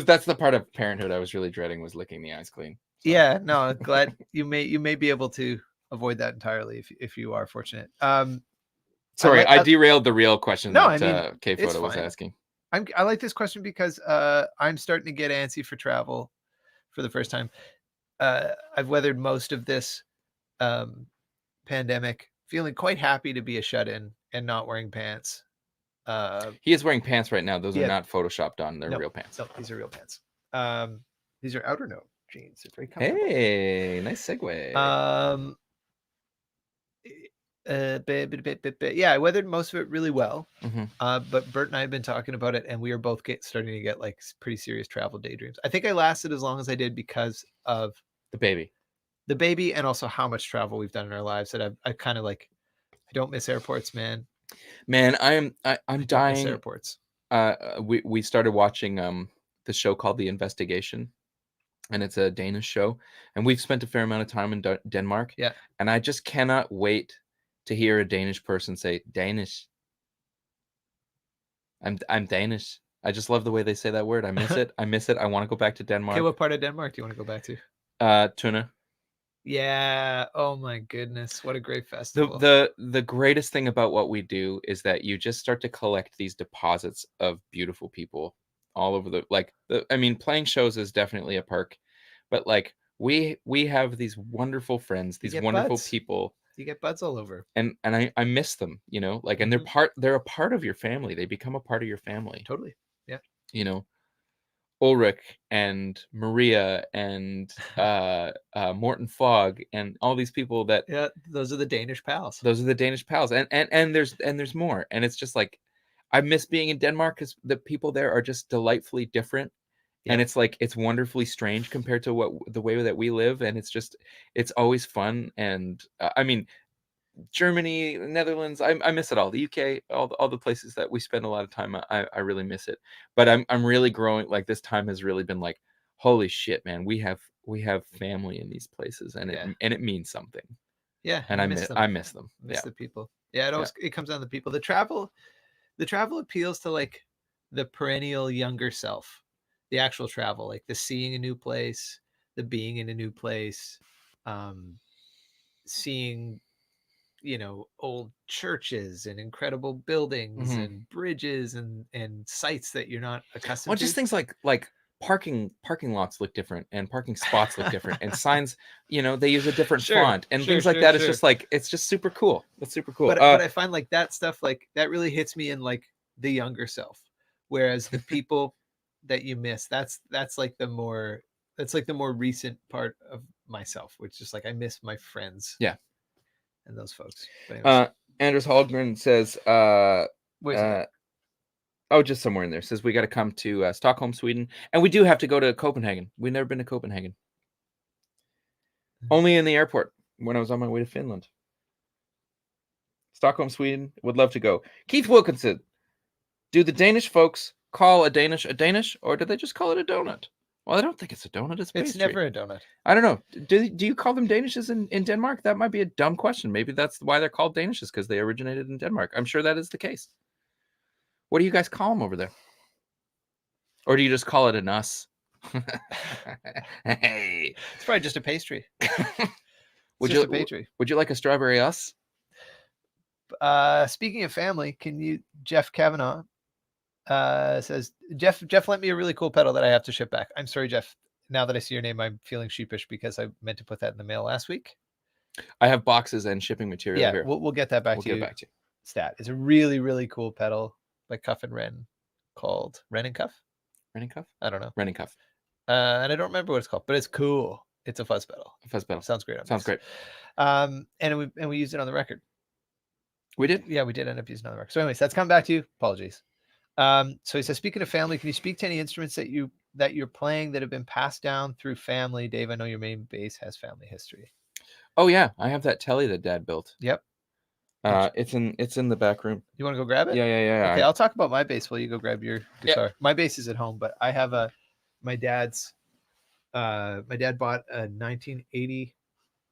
that's the part of parenthood I was really dreading, was licking the eyes clean.
So. Yeah, no, glad you may be able to avoid that entirely if you are fortunate.
Sorry, I derailed the real question that K Photo was asking.
I like this question because I'm starting to get antsy for travel for the first time. I've weathered most of this pandemic feeling quite happy to be a shut-in and not wearing pants.
He is wearing pants right now. Those are
Yeah,
not photoshopped on. They're
no,
real pants.
no, these are real pants. These are outer no jeans. They're very comfortable.
Hey, nice segue.
Um, yeah, I weathered most of it really well.
Mm-hmm.
But Bert and I have been talking about it, and we are both starting to get like pretty serious travel daydreams. I think I lasted as long as I did because of
The baby.
the baby and also how much travel we've done in our lives. That I kind of like. I don't miss airports, man.
Man, I'm
I don't miss
dying.
airports.
We started watching the show called The Investigation, and it's a Danish show, and we've spent a fair amount of time in Denmark.
Yeah.
And I just cannot wait to hear a Danish person say Danish. I'm Danish. I just love the way they say that word. I miss it. I miss it. I want to go back to
Okay,
Denmark.
what part of Denmark do you want to go back to?
Tuna.
Yeah. Oh my goodness, what a great
The,
festival.
the greatest thing about what we do is that you just start to collect these deposits of beautiful people all over I mean, playing shows is definitely a perk, but like we have these wonderful friends,
You
these
get
wonderful
buds.
people,
You get buds all over.
and I miss them, you know, like, and
Mhm.
they're a part of your family. They become a part of your family,
Totally. Yeah.
you know. Ulrich and Maria and Morton Fogg and all these people that
Yeah, those are the Danish pals.
those are the Danish pals, and there's more, and it's just like I miss being in Denmark because the people there are just delightfully different, and
Yeah.
it's like it's wonderfully strange compared to what the way that we live, and it's always fun, and I mean Germany, Netherlands, I miss it all. The UK, all the places that we spend a lot of time, I really miss it. But I'm really growing. Like this time has really been like, holy shit, man, we have family in these places,
Yeah.
and it means something.
Yeah,
And
you miss them.
I miss them.
Miss
Yeah,
the people. Yeah,
yeah.
it comes down to the people. The travel appeals to like the perennial younger self. The actual travel, like the seeing a new place, the being in a new place, um, seeing old churches and incredible buildings
Hmm.
and bridges and sites that you're not
Well,
accustomed
just
to.
things like parking lots look different, and parking spots look different, and signs, you know, they use a different
Sure,
font and
sure,
things like
sure,
that. It's
sure.
just like it's just super cool. It's super cool.
But I find like that stuff like that really hits me in like the younger self, whereas the people that you miss, that's like the more recent part of myself, which is like I miss my friends
Yeah.
and those folks. But anyways,
Anders Holmgren says,
where's that?
uh, oh, just somewhere in there. Says we got to come to Stockholm, Sweden, and we do have to go to Copenhagen. We've never been to Copenhagen. Only in the airport when I was on my way to Finland. Stockholm, Sweden. Would love to go. Keith Wilkinson. Do the Danish folks call a Danish, or do they just call it a donut? Well, I don't think it's a donut. It's
It's
pastry.
never a donut.
I don't know. Do you call them Danishes in Denmark? That might be a dumb question. Maybe that's why they're called Danishes, because they originated in Denmark. I'm sure that is the case. What do you guys call them over there? Or do you just call it an us? Hey.
It's probably just a pastry. It's
Would
just a
you
pastry.
would you like a strawberry us?
Speaking of family, can you Jeff Kavanaugh says Jeff lent me a really cool pedal that I have to ship back. I'm sorry, Jeff. Now that I see your name, I'm feeling sheepish because I meant to put that in the mail last week.
I have boxes and shipping material
Yeah,
here.
we'll get that back
We'll
to
get
you.
back to you.
Stat. It's a really, really cool pedal by Cuff and Wren called Wren and Cuff.
Wren and Cuff?
I don't know.
Wren and Cuff.
And I don't remember what it's called, but it's cool. It's a fuzz pedal.
Fuzz pedal.
Sounds great on
Sounds
this.
great.
And we used it on the record.
We did?
Yeah, we did end up using it on the record. So anyways, that's coming back to you. Apologies. So he says, speaking of family, can you speak to any instruments that you're playing that have been passed down through family? Dave, I know your main bass has family history.
Oh yeah, I have that telly that Dad built.
Yep.
It's in the back room.
You want to go grab it?
Yeah.
Okay, I'll talk about my bass while you go grab your guitar. My bass is at home, but I have my dad bought a 1980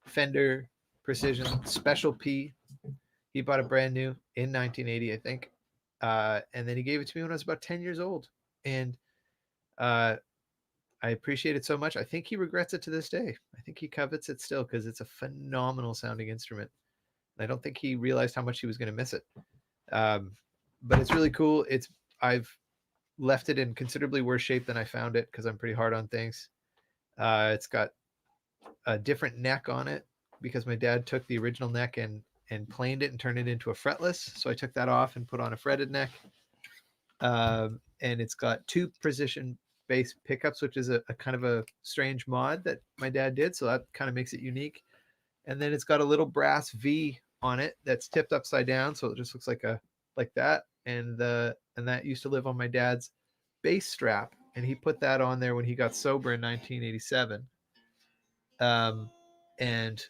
Fender Precision Special P. He bought it brand new in 1980, I think. And then he gave it to me when I was about 10 years old. And I appreciate it so much. I think he regrets it to this day. I think he covets it still because it's a phenomenal sounding instrument. And I don't think he realized how much he was going to miss it. But it's really cool. I've left it in considerably worse shape than I found it because I'm pretty hard on things. It's got a different neck on it because my dad took the original neck and planed it and turned it into a fretless. So I took that off and put on a fretted neck. And it's got 2 precision bass pickups, which is a kind of a strange mod that my dad did. So that kind of makes it unique. And then it's got a little brass V on it that's tipped upside down, so it just looks like that. And that used to live on my dad's bass strap, and he put that on there when he got sober in 1987. And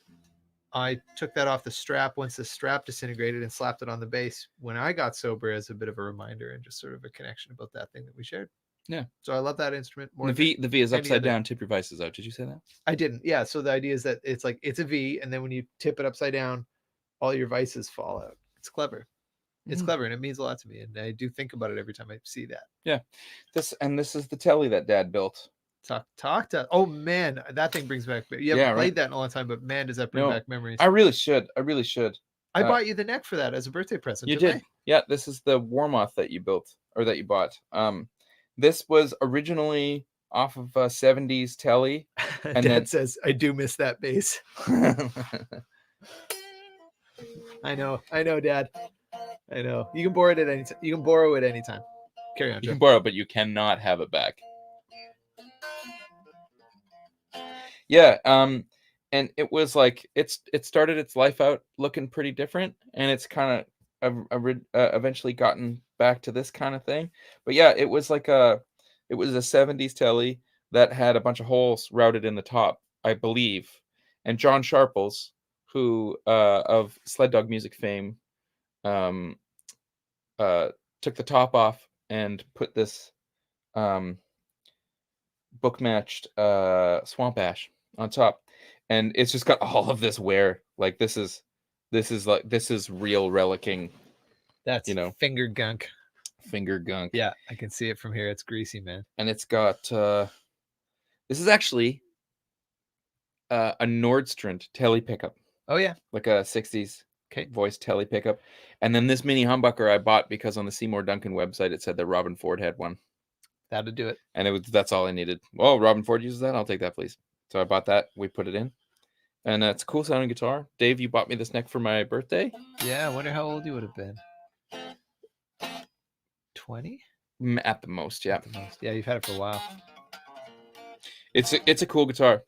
I took that off the strap once the strap disintegrated and slapped it on the bass when I got sober as a bit of a reminder and just sort of a connection about that thing that we shared.
Yeah.
So I love that instrument more.
The V is upside down. Tip your vices out. Did you say that?
I didn't. Yeah. So the idea is that it's like it's a V, and then when you tip it upside down, all your vices fall out. It's clever. It's clever, and it means a lot to me. And I do think about it every time I see that.
Yeah. This is the telly that Dad built.
Talk to. Oh man, that thing brings back. You haven't played that in a long time, but man, does that bring back memories.
I really should.
I bought you the neck for that as a birthday present.
You did. Yeah. This is the Warmoth that you built or that you bought. This was originally off of a 70s telly.
And Dad says, I do miss that bass. I know, Dad. I know. You can borrow it at any time. You can borrow it anytime. Carry on, Joe.
You can borrow, but you cannot have it back. Yeah. And it was like it started its life out looking pretty different, and it's kind of eventually gotten back to this kind of thing. But yeah, it was a 70s telly that had a bunch of holes routed in the top, I believe. And John Sharples, who of Sled Dog Music fame, took the top off and put this book matched Swamp Ash on top, and it's just got all of this wear. Like this is real relicking.
That's finger gunk.
Yeah,
I can see it from here. It's greasy, man.
And it's got this is actually a Nordstrand telly pickup.
Oh yeah,
like a 60s voice telly pickup. And then this mini humbucker I bought because on the Seymour Duncan website it said that Robin Ford had one.
That'd do it.
And that's all I needed. Well, Robin Ford uses that. I'll take that, please. So I bought that. We put it in. And it's a cool sounding guitar. Dave, you bought me this neck for my birthday.
Yeah, I wonder how old you would have been. 20?
At the most, yeah.
At the most. Yeah, you've had it for a while.
It's a cool guitar.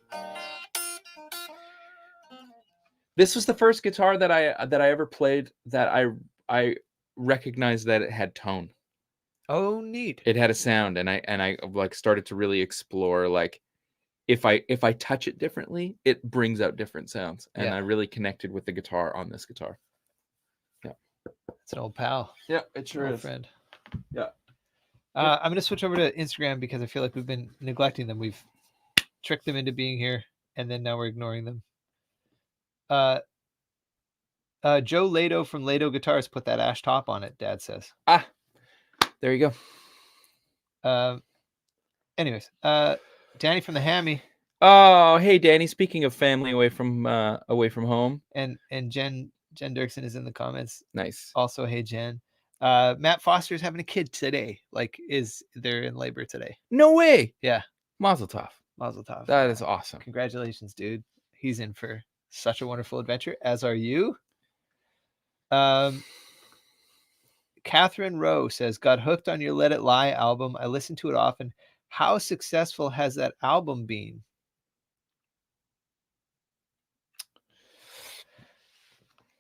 This was the first guitar that I ever played that I recognized that it had tone.
Oh, neat.
It had a sound, and I like started to really explore like if I touch it differently, it brings out different sounds. And I really connected with the guitar on this guitar. Yeah.
It's an old pal.
Yeah, it sure is.
Friend.
Yeah.
I'm going to switch over to Instagram because I feel like we've been neglecting them. We've tricked them into being here, and then now we're ignoring them. Joe Lado from Lado Guitars put that ash top on it, Dad says.
Ah, there you
go. Anyways, Danny from the Hammy.
Oh, hey Danny. Speaking of family away from home,
and Jen Dirksen is in the comments.
Nice.
Also, hey Jen. Matt Foster is having a kid today. Like, they're in labor today?
No way.
Yeah.
Mazel tov.
Mazel tov.
That is awesome.
Congratulations, dude. He's in for such a wonderful adventure, as are you. Catherine Rowe says, got hooked on your Let It Lie album. I listen to it often. How successful has that album been?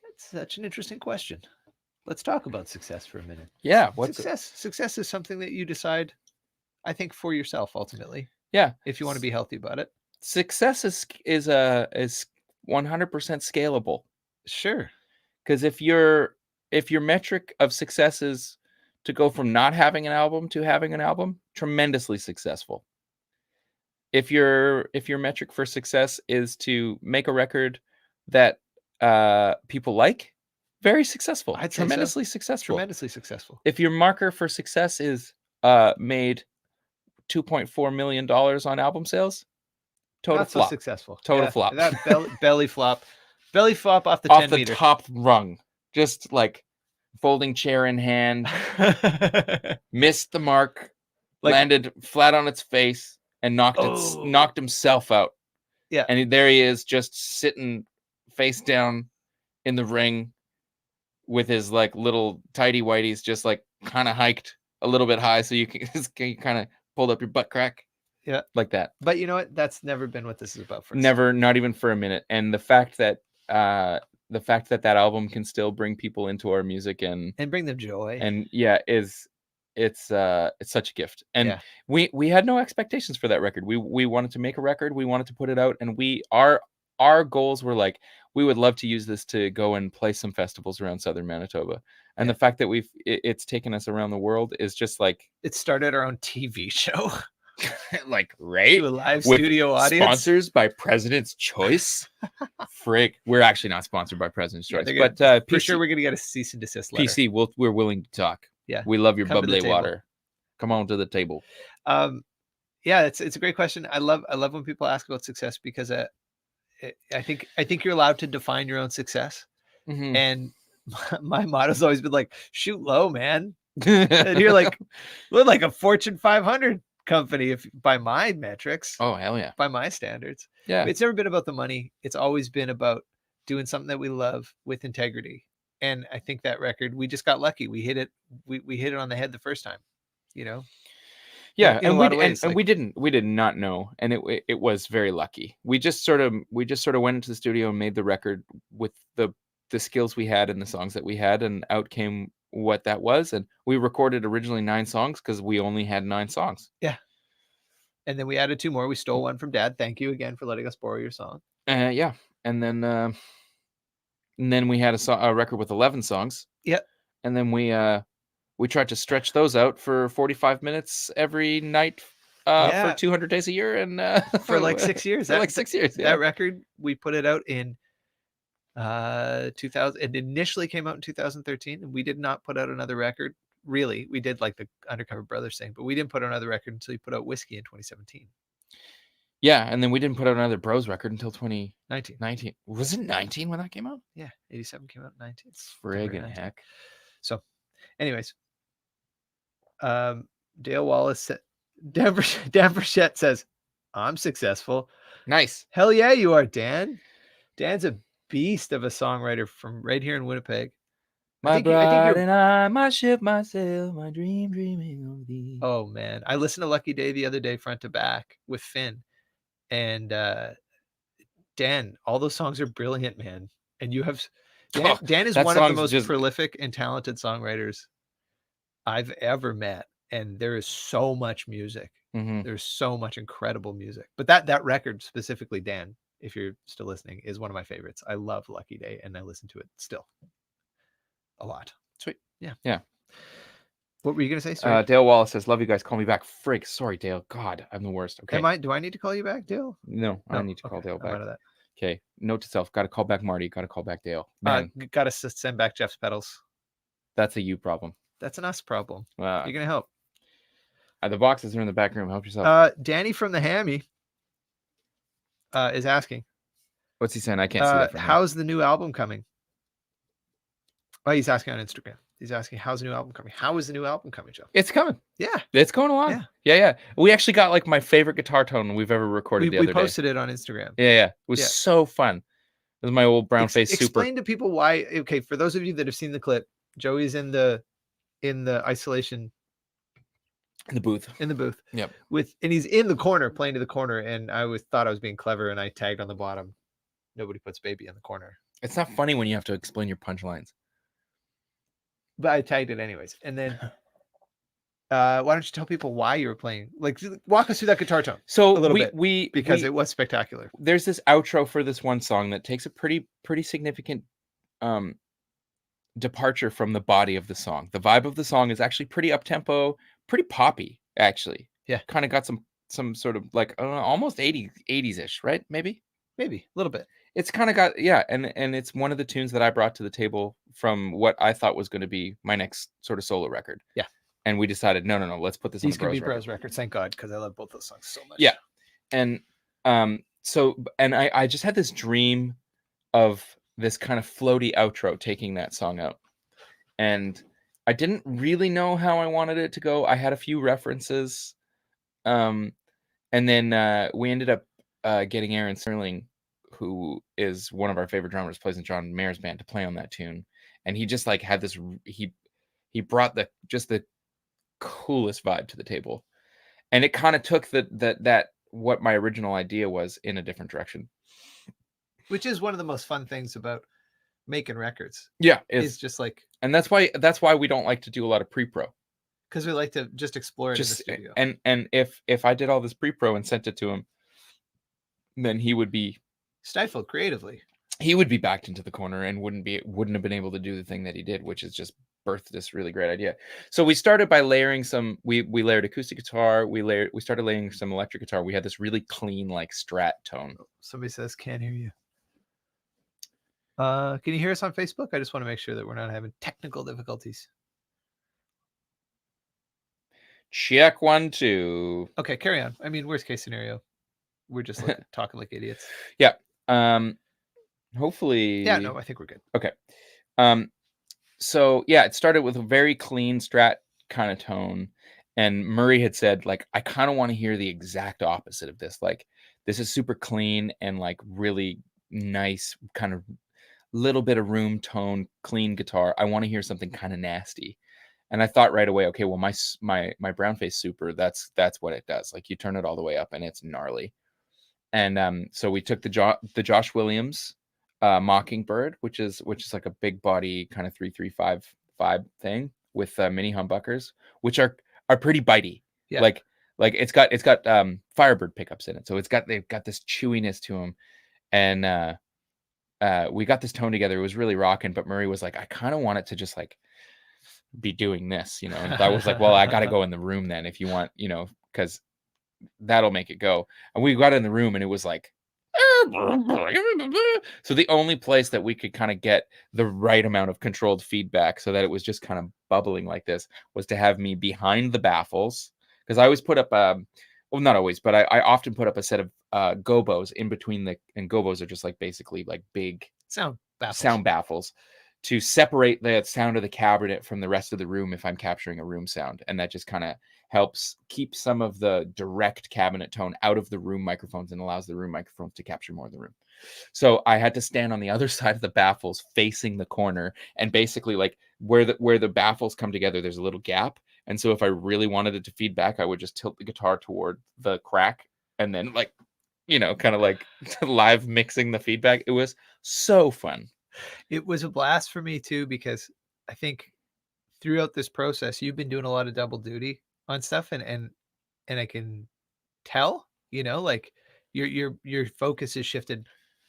That's such an interesting question. Let's talk about success for a minute.
Yeah.
What's success? Success is something that you decide, I think, for yourself ultimately.
Yeah.
If you want to be healthy about it.
Success is 100% scalable.
Sure.
Because if your metric of success is to go from not having an album to having an album, tremendously successful. If your metric for success is to make a record that people like, very successful. Tremendously successful.
Tremendously successful.
If your marker for success is made $2.4 million on album sales, total flop.
So successful.
Total flop.
That belly flop. Belly flop off the 10 meter.
Off the top rung. Just like folding chair in hand. Missed the mark. Landed flat on its face. and
Oh,
knocked himself out.
yeah,
And there he is, just sitting face down in the ring with his like little tidy whities, just like kind of hiked a little bit high, so you can kind of pulled up your butt crack
yeah.
like that.
But you know what? That's never been what this is about for us.
Never, not even for a minute. And the fact that that album can still bring people into our music
And bring them joy.
and yeah, it's such a gift. And
Yeah.
we had no expectations for that record. We wanted to make a record, we wanted to put it out, and our goals were like, we would love to use this to go and play some festivals around southern Manitoba. And
Yeah.
the fact that it's taken us around the world is just like
It started our own TV show
like right
to a live
with
studio audience.
sponsors by President's Choice. Frick, we're actually not sponsored by President's
Yeah,
Choice,
they're gonna,
but
for
PC,
sure we're gonna get a cease and desist letter.
PC, we're willing to talk.
Yeah,
We love your
come to the
bubbly
table.
water. Come on to the table.
Yeah, it's a great question. I love when people ask about success, because I think you're allowed to define your own success.
Mhm.
And my motto's always been like, shoot low, man. And you're like, we're like a Fortune 500 company, if by my metrics,
Oh hell yeah.
by my standards.
Yeah.
It's never been about the money. It's always been about doing something that we love with integrity. And I think that record, we just got lucky. We hit it. We hit it on the head the first time, you know.
Yeah,
in a
and
lot of ways,
we did not know, and it was very lucky. We just sort of went into the studio and made the record with the skills we had and the songs that we had, and out came what that was. And we recorded originally 9 songs because we only had 9 songs.
Yeah. And then we added 2 more. We stole one from Dad. Thank you again for letting us borrow your song.
Yeah, and then we had a record with 11 songs.
Yep.
And then we tried to stretch those out for 45 minutes every night for 200 days a year, and
for like 6 years.
For like 6 years. Yeah.
That record, we put it out in 2000. It initially came out in 2013, and we did not put out another record. Really, we did like the Undercover Brothers thing, but we didn't put out another record until you put out Whiskey in 2017.
Yeah, and then we didn't put out another Bros record until
19.
2019. Was it 19 when that came out?
Yeah, 87 came out in 19.
Friggin' heck.
So, anyways, Dale Wallace said, Dan Burchett says, I'm successful.
Nice.
Hell yeah, you are, Dan. Dan's a beast of a songwriter from right here in Winnipeg.
My bride and I, my ship, my sail, my dream, dreaming of thee.
Oh man, I listened to Lucky Day the other day, front to back, with Finn, and Dan. All those songs are brilliant, man. And you have Dan is one of the most prolific and talented songwriters I've ever met. And there is so much music.
Mm-hmm.
There's so much incredible music. But that record specifically, Dan, if you're still listening, is one of my favorites. I love Lucky Day, and I listen to it still a lot.
Sweet.
Yeah.
Yeah.
What were you gonna say? Sorry.
Dale Wallace says, "Love you guys. Call me back." Frig. Sorry, Dale. God, I'm the worst. Okay.
Do I need to call you back, Dale?
No, I need to call Dale back.
I'm out of that.
Okay. Note to self: got to call back Marty. Got to call back Dale. Man,
got to send back Jeff's pedals.
That's a you problem.
That's an us problem. You're gonna help.
The boxes are in the back room. Help yourself.
Danny from the Hammy is asking.
What's he saying? I can't see that.
How's the new album coming? Oh, he's asking on Instagram. He's asking, how's the new album coming? How is the new album coming, Joe?
It's coming.
Yeah.
It's going along. Yeah. We actually got like my favorite guitar tone we've ever recorded the other day.
We posted it on Instagram.
Yeah. It was so fun. It was my old brown face super.
Explain to people why. Okay, for those of you that have seen the clip, Joey's in the isolation.
In the booth.
Yep. And he's in the corner, playing to the corner, and I thought I was being clever, and I tagged on the bottom, nobody puts baby in the corner.
It's not funny when you have to explain your punchlines.
But I tagged it anyways. And then why don't you tell people why you were playing? Like, walk us through that guitar tone.
So
a little bit, because it was spectacular.
There's this outro for this one song that takes a pretty significant departure from the body of the song. The vibe of the song is actually pretty up tempo, pretty poppy, actually.
Yeah.
Kind of got some sort of like almost 80s-ish, right? Maybe
a little bit.
It's kind of got, and it's one of the tunes that I brought to the table from what I thought was going to be my next sort of solo record.
Yeah.
And we decided, no, let's put this on the Bros record.
These can be Bros records, thank God, because I love both those songs so much.
Yeah. And I just had this dream of this kind of floaty outro taking that song out. And I didn't really know how I wanted it to go. I had a few references. And then we ended up getting Aaron Sterling, who is one of our favorite drummers, plays in John Mayer's band, to play on that tune. And he just like had this. He brought the coolest vibe to the table, and it kind of took that what my original idea was in a different direction.
Which is one of the most fun things about making records.
Yeah,
is just like,
and that's why we don't like to do a lot of pre-pro.
because we like to just explore it in the
Just
studio.
and if I did all this pre-pro and sent it to him, then he would be
Stifled creatively.
backed into the corner and wouldn't have been able to do the thing that he did, which is just birthed this really great idea. So we started by layering some. We layered acoustic guitar. We started layering some electric guitar. We had this really clean like Strat tone.
Somebody says can't hear you. Can you hear us on Facebook? I just want to make sure that we're not having technical difficulties.
Check 1 2.
Okay, carry on. I mean, worst case scenario, we're just like talking like idiots.
Yeah. Hopefully.
Yeah. No, I think we're good.
Okay. So yeah, it started with a very clean Strat kind of tone, and Murray had said like, I kind of want to hear the exact opposite of this. Like, this is super clean and like really nice, kind of little bit of room tone, clean guitar. I want to hear something kind of nasty. And I thought right away, okay, well, my brown face super, that's what it does. Like, you turn it all the way up and it's gnarly. And so we took the Josh Williams Mockingbird, which is like a big body kind of 335 vibe thing with mini humbuckers, which are pretty bitey.
Yeah.
Like it's got Firebird pickups in it, so they've got this chewiness to them. And we got this tone together. It was really rocking, but Murray was like, I kind of want it to just like be doing this, And I was like, well, I got to go in the room then if you want, because that'll make it go. And we got in the room and it was like, so the only place that we could kind of get the right amount of controlled feedback so that it was just kind of bubbling like this was to have me behind the baffles, because I always put up well, not always, but I often put up a set of gobos in between and gobos are just like basically like big
sound
baffles to separate the sound of the cabinet from the rest of the room if I'm capturing a room sound. And that just kind of helps keep some of the direct cabinet tone out of the room microphones and allows the room microphones to capture more of the room. So I had to stand on the other side of the baffles facing the corner, and basically like where the baffles come together, there's a little gap. And so if I really wanted it to feed back, I would just tilt the guitar toward the crack and then like, kind of like live mixing the feedback. It was so fun.
It was a blast for me too, because I think throughout this process, you've been doing a lot of double duty on stuff, and I can tell, like your focus is shifted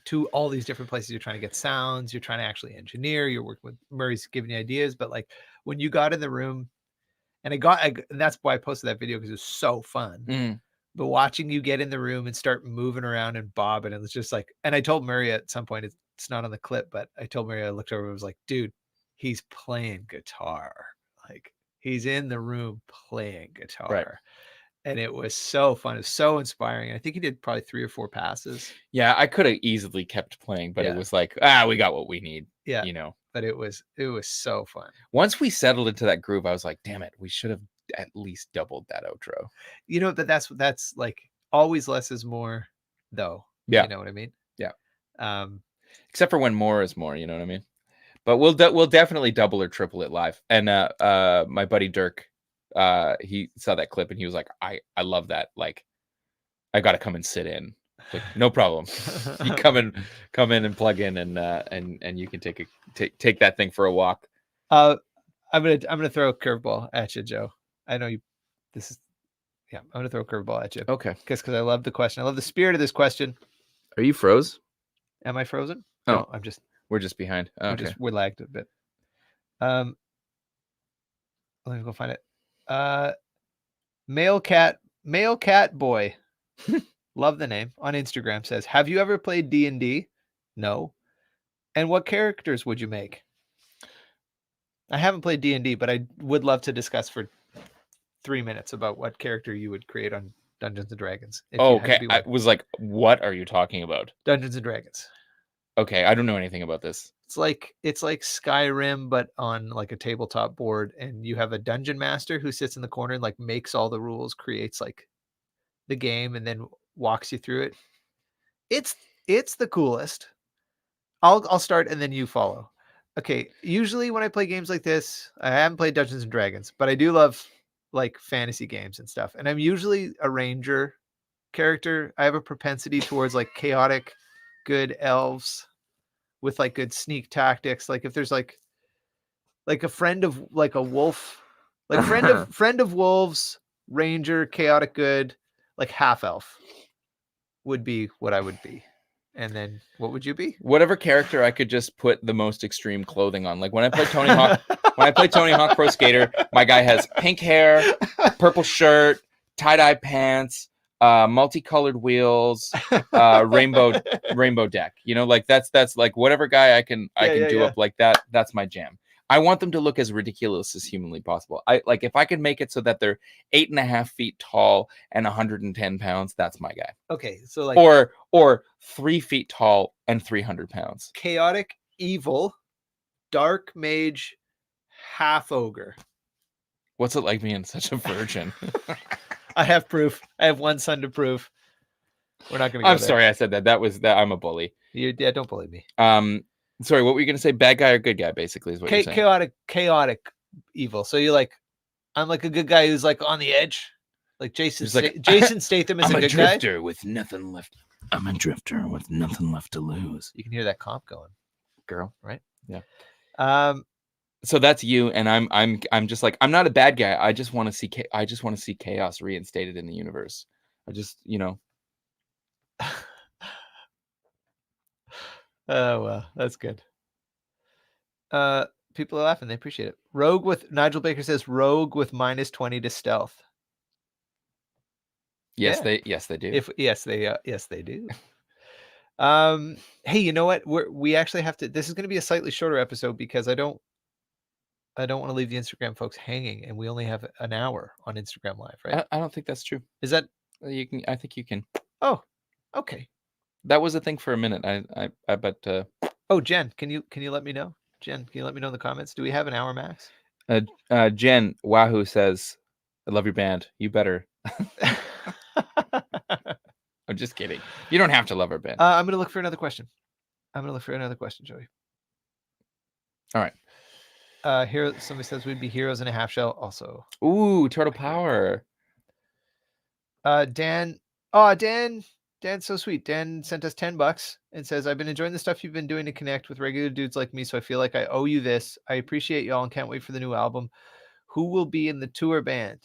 to all these different places. You're trying to get sounds, you're trying to actually engineer, you're working with Murray's giving you ideas, but like when you got in the room, and and that's why I posted that video, because it was so fun. But watching you get in the room and start moving around and bobbing, it was just like, and I told Murray at some point, it's not on the clip, but I told Murray, I looked over and was like, dude, he's playing guitar. Like, he's in the room playing guitar.
Right.
And it was so fun. It was so inspiring. I think he did probably 3 or 4 passes.
Yeah, I could have easily kept playing, but it was like, we got what we need.
Yeah. But it was so fun.
Once we settled into that groove, I was like, damn it, we should have at least doubled that outro.
But that's like always less is more, though.
Yeah.
You know what I mean?
Yeah. Except for when more is more, you know what I mean? But we'll definitely double or triple it live. And my buddy Dirk, he saw that clip and he was like, I love that. Like, I got to come and sit in. Like, no problem. You come in and plug in, and you can take that thing for a walk.
I'm gonna throw a curveball at you, Joe. I know you. I'm gonna throw a curveball at you.
Okay.
Because I love the question. I love the spirit of this question.
Are you froze?
Am I frozen?
Oh,
no,
we're just behind. Okay.
We're lagged a bit. Let me go find it. Male cat boy. Love the name. On Instagram says, have you ever played D&D? No. And what characters would you make? I haven't played D&D, but I would love to discuss for 3 minutes about what character you would create on Dungeons and Dragons.
Okay. I was like, what are you talking about?
Dungeons and Dragons.
Okay, I don't know anything about this.
It's like Skyrim, but on like a tabletop board, and you have a dungeon master who sits in the corner and like makes all the rules, creates like the game and then walks you through it. It's the coolest. I'll start and then you follow. Okay, usually when I play games like this, I haven't played Dungeons and Dragons, but I do love like fantasy games and stuff. And I'm usually a ranger character. I have a propensity towards like chaotic, good elves with like good sneak tactics. Like if there's like a friend of like a wolf, like friend of wolves, ranger, chaotic good, like half elf would be what I would be. And then what would you be?
Whatever character I could just put the most extreme clothing on. Like when I play Tony Hawk, Pro Skater, my guy has pink hair, purple shirt, tie-dye pants, multicolored wheels, rainbow deck. You know, like that's like whatever guy I can do up like that. That's my jam. I want them to look as ridiculous as humanly possible. I like if I can make it so that they're 8.5 feet tall and 110 pounds. That's my guy.
Okay, so like
or 3 feet tall and 300 pounds.
Chaotic, evil, dark mage, half ogre.
What's it like being such a virgin?
I have proof. I have one son to prove. We're not going to go
I'm sorry I said that. That was that. I'm a bully.
Yeah, don't bully me.
Sorry, what were you going to say? Bad guy or good guy, basically, is what you're saying.
Chaotic evil. So you're like, I'm like a good guy who's like on the edge. Like Jason Statham is a good guy.
I'm a drifter with nothing left. I'm a drifter with nothing left to lose.
You can hear that comp going,
girl.
Right?
Yeah. So that's you, and I'm just like I'm not a bad guy. I just want to see chaos reinstated in the universe. I just
Oh well, that's good. People are laughing. They appreciate it. Nigel Baker says rogue with -20 to stealth.
Yes, they do.
Yes, they do. Hey, you know what? We actually have to. This is going to be a slightly shorter episode because I don't want to leave the Instagram folks hanging, and we only have an hour on Instagram Live, right?
I don't think that's true.
Is that
you can? I think you can.
Oh, okay.
That was a thing for a minute. I bet.
Oh, Jen, can you let me know? Jen, can you let me know in the comments? Do we have an hour max?
Jen Wahoo says, "I love your band. You better." I'm just kidding. You don't have to love our band.
I'm gonna look for another question. Joey.
All right.
Here somebody says we'd be heroes in a half shell. Also.
Ooh, Turtle Power.
Dan. Dan's so sweet. Dan sent us $10 and says, I've been enjoying the stuff you've been doing to connect with regular dudes like me, so I feel like I owe you this. I appreciate y'all and can't wait for the new album. Who will be in the tour band?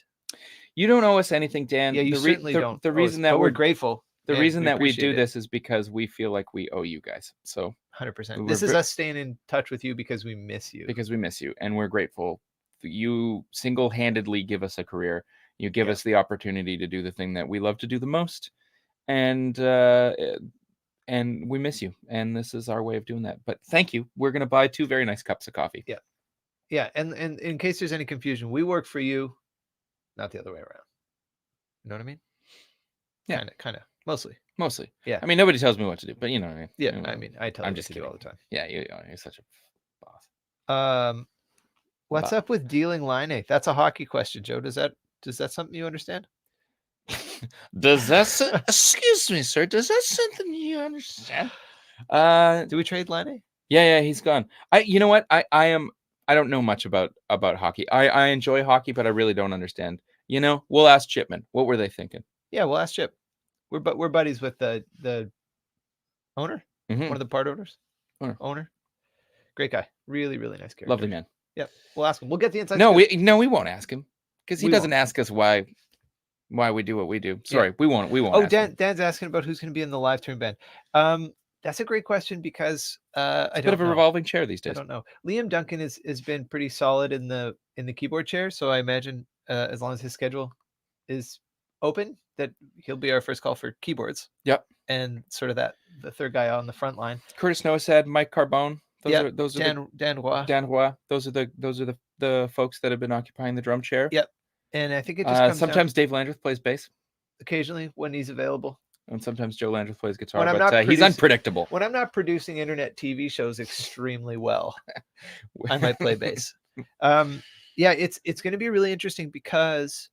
You don't owe us anything, Dan.
Yeah, you certainly don't.
The reason that
we're grateful.
The reason that we do this is because we feel like we owe you guys. So
100%. This is us staying in touch with you because we miss you.
And we're grateful. You single-handedly give us a career. You give us the opportunity to do the thing that we love to do the most. And we miss you, and this is our way of doing that. But thank you. We're gonna buy 2 very nice cups of coffee.
Yeah. And in case there's any confusion, we work for you, not the other way around. You know what I mean?
Yeah,
kind of, mostly. Yeah.
I mean, nobody tells me what to do, but you know what I mean.
Yeah, I mean, I tell you
I'm just
kidding all the time.
Yeah, you're such a boss.
What's up with dealing line? That's a hockey question, Joe. Does that something you understand?
Excuse me, sir, does that something you understand?
Do we trade Line?
Yeah, he's gone. You know what? I don't know much about hockey. I enjoy hockey, but I really don't understand. You know, we'll ask Chipman. What were they thinking?
Yeah, we'll ask Chip. We're buddies with the owner, one of the part owners. Owner. Great guy. Really, really nice character.
Lovely man.
Yep. We'll ask him. We'll get the inside.
No, we won't ask him because he doesn't ask us why we do what we do. Sorry, we won't.
Oh, Dan's asking about who's going to be in the live turn band. That's a great question because it's a bit of
a revolving chair these days.
I don't know. Liam Duncan has been pretty solid in the keyboard chair, so I imagine as long as his schedule is open, that he'll be our first call for keyboards.
Yep.
And sort of the third guy on the front line.
Curtis Noah said Mike Carbone. Those are
Dan
Roy. Those are the folks that have been occupying the drum chair.
Yep. And I think it just comes
sometimes Dave Landreth plays bass.
Occasionally when he's available.
And sometimes Joe Landreth plays guitar, but he's unpredictable.
When I'm not producing internet TV shows extremely well, I might play bass. Yeah, it's going to be really interesting because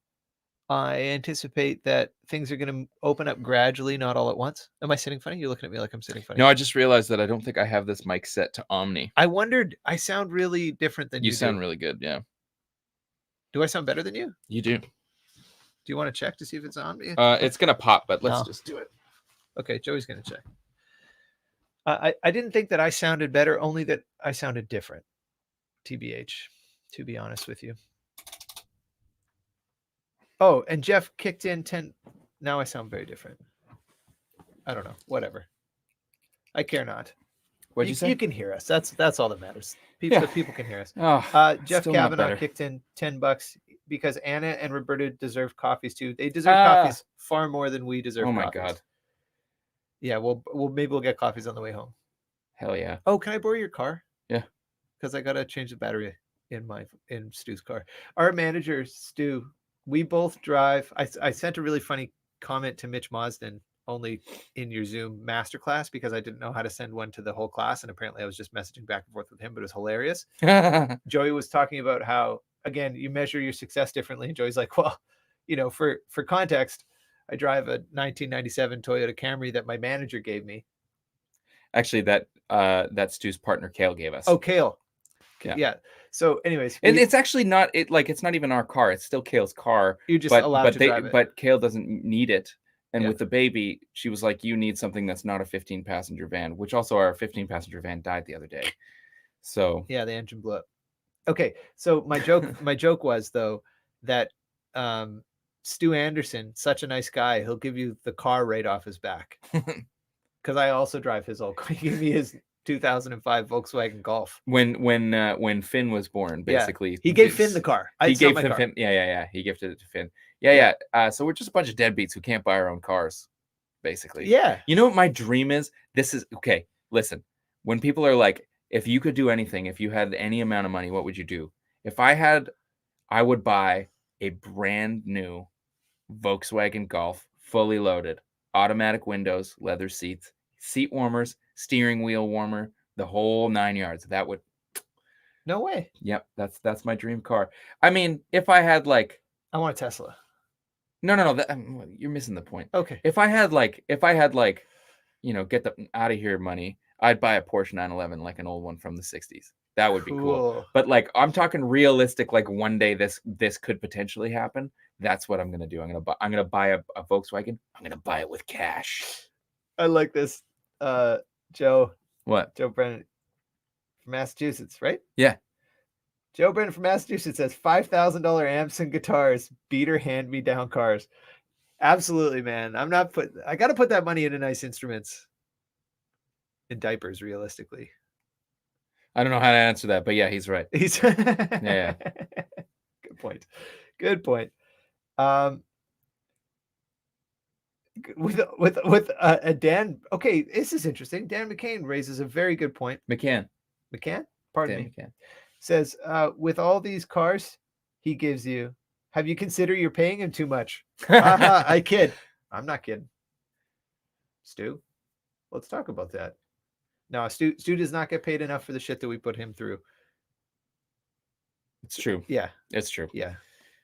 I anticipate that things are going to open up gradually, not all at once. Am I sitting funny? You're looking at me like I'm sitting funny.
No, I just realized that I don't think I have this mic set to Omni.
I wondered, I sound really different than
You
you
sound
do.
really good, yeah.
Do I sound better than you?
You do.
Do you want to check to see if it's on me?
It's gonna pop, but let's
No.
just do it.
Okay, Joey's going to check. I didn't think that I sounded better, only that I sounded different. TBH, to be honest with you. Oh, and Jeff kicked in 10. Now I sound very different. I don't know. Whatever. I care not.
What'd you say?
You can hear us. That's all that matters.
Yeah.
People can hear us.
Oh,
Jeff
still not
Kavanaugh
better.
kicked in $10 because Anna and Roberta deserve coffees too. They deserve coffees far more than we deserve.
Oh my
coffees.
God.
Yeah, maybe we'll get coffees on the way home.
Hell yeah.
Oh, can I borrow your car?
Yeah.
Because I gotta change the battery in Stu's car. Our manager, Stu, we both drive. I sent a really funny comment to Mitch Mosden only in your Zoom masterclass because I didn't know how to send one to the whole class. And apparently I was just messaging back and forth with him, but it was hilarious. Joey was talking about how, again, you measure your success differently. And Joey's like, well, for context, I drive a 1997 Toyota Camry that my manager gave me.
Actually, that's Stu's partner, Kale, gave us.
Oh, Kale.
Yeah.
So anyways,
and it's actually not it's not even our car. It's still Kale's car.
You're just allowed to drive it.
But Kale doesn't need it. And with the baby, she was like, you need something that's not a 15-passenger van, which also our 15-passenger van died the other day. So
yeah, the engine blew up. Okay, so my joke was though that Stu Anderson, such a nice guy, he'll give you the car right off his back. Because I also drive his old car. He gave me his 2005 Volkswagen Golf.
When Finn was born, basically,
he gave Finn the car.
He gave Finn. Yeah. He gifted it to Finn. Yeah. So we're just a bunch of deadbeats who can't buy our own cars, basically.
Yeah.
You know what my dream is? This is okay. Listen, when people are like, if you could do anything, if you had any amount of money, what would you do? If I would buy a brand new Volkswagen Golf, fully loaded, automatic windows, leather seats, seat warmers, steering wheel warmer, the whole 9 yards. That would.
No way.
Yep, that's my dream car. I mean, if I had
I want a Tesla.
No, you're missing the point.
Okay.
If I had get the out of here money, I'd buy a Porsche 911, like an old one from the 60s. That would be cool. But I'm talking realistic, one day this could potentially happen. That's what I'm gonna do. I'm gonna buy a Volkswagen. I'm gonna buy it with cash.
I like this. Joe.
What?
Joe Brennan from Massachusetts, right?
Yeah.
Joe Brennan from Massachusetts says $5,000 amps and guitars, beater hand-me-down cars. Absolutely, man. I got to put that money into nice instruments. In diapers, realistically.
I don't know how to answer that, but yeah, he's right. Yeah.
Good point. With Dan. Okay, this is interesting. Dan McCain raises a very good point.
McCann.
Pardon me. McCann. Says, with all these cars he gives you, have you considered you're paying him too much? I kid. I'm not kidding. Stu, let's talk about that. No, Stu does not get paid enough for the shit that we put him through.
It's true.
Yeah.
It's true.
Yeah.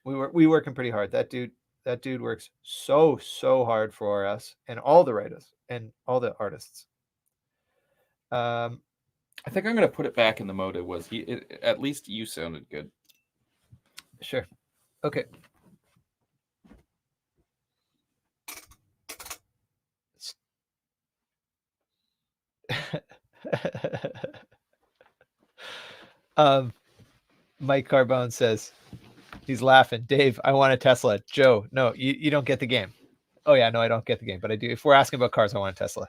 We working pretty hard. That dude works so hard for us and all the writers and all the artists.
I think I'm going to put it back in the mode it was. At least you sounded good.
Sure. Okay. Mike Carbone says, he's laughing. Dave, I want a Tesla. Joe, no, you don't get the game. Oh yeah, no, I don't get the game, but I do. If we're asking about cars, I want a Tesla.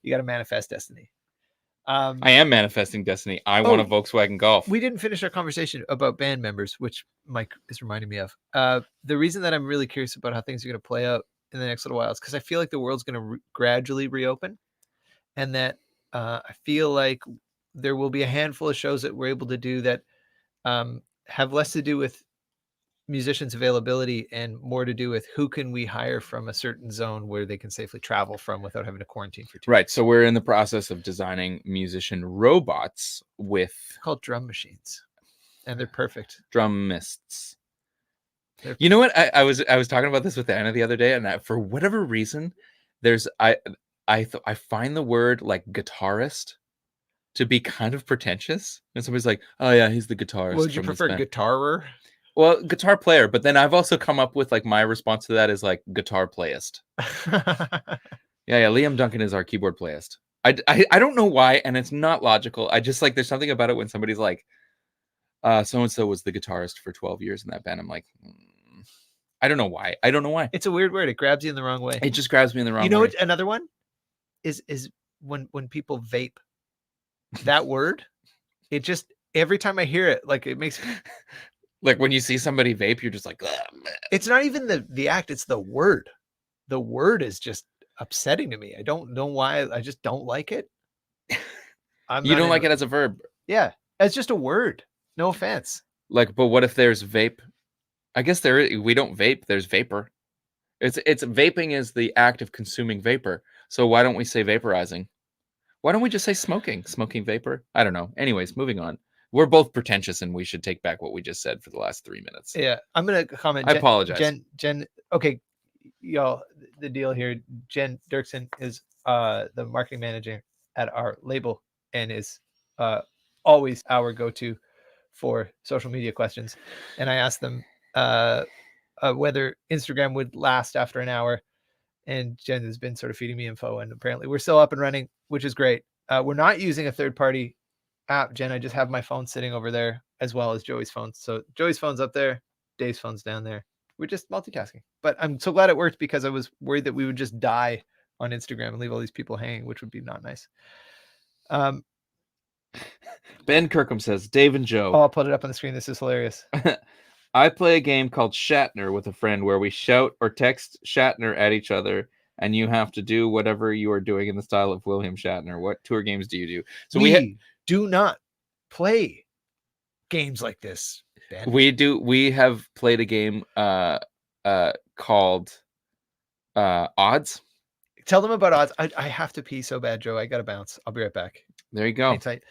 You got to manifest destiny.
I am manifesting destiny. I want a Volkswagen Golf.
We didn't finish our conversation about band members, which Mike is reminding me of. The reason that I'm really curious about how things are going to play out in the next little while is because I feel like the world's going to gradually reopen, and that I feel like there will be a handful of shows that we're able to do that have less to do with musicians' availability and more to do with who can we hire from a certain zone where they can safely travel from without having to quarantine for 2
Right. So we're in the process of designing musician robots with
called drum machines, and they're perfect.
Drumists. You know what? I was talking about this with Anna the other day, and for whatever reason, there's I find the word like guitarist to be kind of pretentious, and somebody's like, "Oh yeah, he's the guitarist
Would you
from this
prefer
band."
guitarer?
Well, guitar player, but then I've also come up with like my response to that is like guitar playist. Yeah, Liam Duncan is our keyboard playist. I don't know why, and it's not logical. I just like there's something about it when somebody's like, so and so was the guitarist for 12 years in that band. I'm like, I don't know why. I don't know why.
It's a weird word. It grabs you in the wrong way.
It just grabs me in the wrong
You know
way.
what? Another one is when people vape. That word, it just every time I hear it, like it makes
like when you see somebody vape, you're just like,
it's not even the act, it's the word. The word is just upsetting to me. I don't know why. I just don't like it.
You don't like it as a verb.
Yeah, it's just a word. No offense.
Like, but what if there's vape? I guess we don't vape. There's vapor. It's vaping is the act of consuming vapor. So why don't we say vaporizing? Why don't we just say smoking? Smoking vapor? I don't know. Anyways, moving on. We're both pretentious, and we should take back what we just said for the last 3 minutes.
Yeah, I'm gonna comment.
I apologize.
Jen. Okay, y'all. The deal here. Jen Dirksen is the marketing manager at our label and is always our go-to for social media questions. And I asked them whether Instagram would last after an hour, and Jen has been sort of feeding me info, and apparently we're still up and running, which is great. We're not using a third-party app, Jen. I just have my phone sitting over there as well as Joey's phone. So Joey's phone's up there, Dave's phone's down there. We're just multitasking. But I'm so glad it worked because I was worried that we would just die on Instagram and leave all these people hanging, which would be not nice.
Ben Kirkham says, Dave and Joe.
Oh, I'll put it up on the screen. This is hilarious.
I play a game called Shatner with a friend where we shout or text Shatner at each other, and you have to do whatever you are doing in the style of William Shatner. What tour games do you do?
So we do not play games like this, Ben.
We have played a game called Odds.
Tell them about Odds. I have to pee so bad, Joe. I gotta bounce. I'll be right back.
There you go.
Hang tight.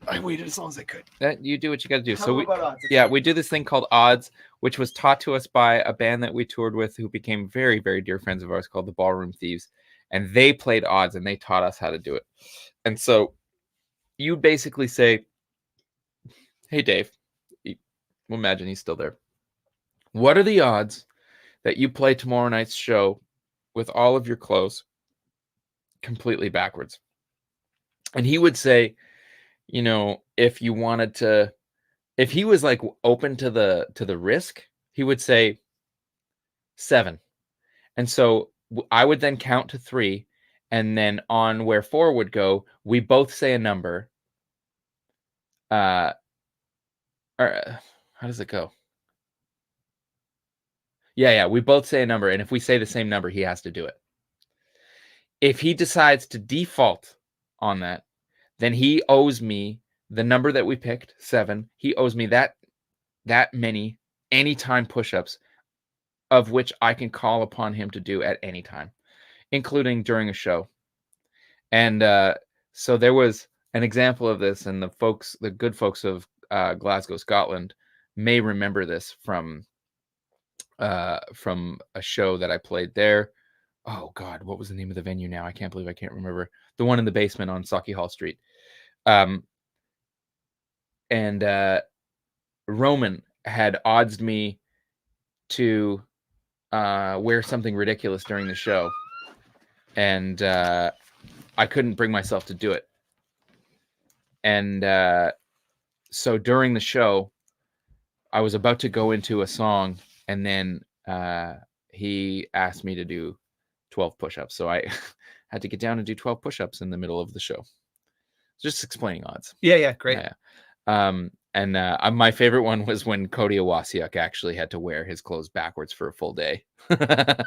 I waited as long as I could.
You do what you got to do.
Tell them about Odds.
We do this thing called Odds, which was taught to us by a band that we toured with who became very, very dear friends of ours called the Ballroom Thieves. And they played Odds, and they taught us how to do it. And so you basically say, hey, Dave, we'll imagine he's still there. What are the odds that you play tomorrow night's show with all of your clothes completely backwards? And he would say, you know, if he was like open to the risk, he would say 7. And so I would then count to 3, and then on where 4 would go, we both say a number. Or how does it go? Yeah, we both say a number, and if we say the same number, he has to do it. If he decides to default on that, then he owes me the number that we picked, 7. He owes me that many anytime push-ups, of which I can call upon him to do at any time, including during a show. And so there was an example of this, and the good folks of Glasgow, Scotland, may remember this from a show that I played there. Oh God, what was the name of the venue now? I can't believe I can't remember. The one in the basement on Sauchiehall Street. And Roman had oddsed me to wear something ridiculous during the show, and I couldn't bring myself to do it. And so during the show, I was about to go into a song, and then he asked me to do 12 push-ups. So I had to get down and do 12 push-ups in the middle of the show. Just explaining odds.
Yeah, great.
Yeah. And my favorite one was when Cody Awasiuk actually had to wear his clothes backwards for a full day. that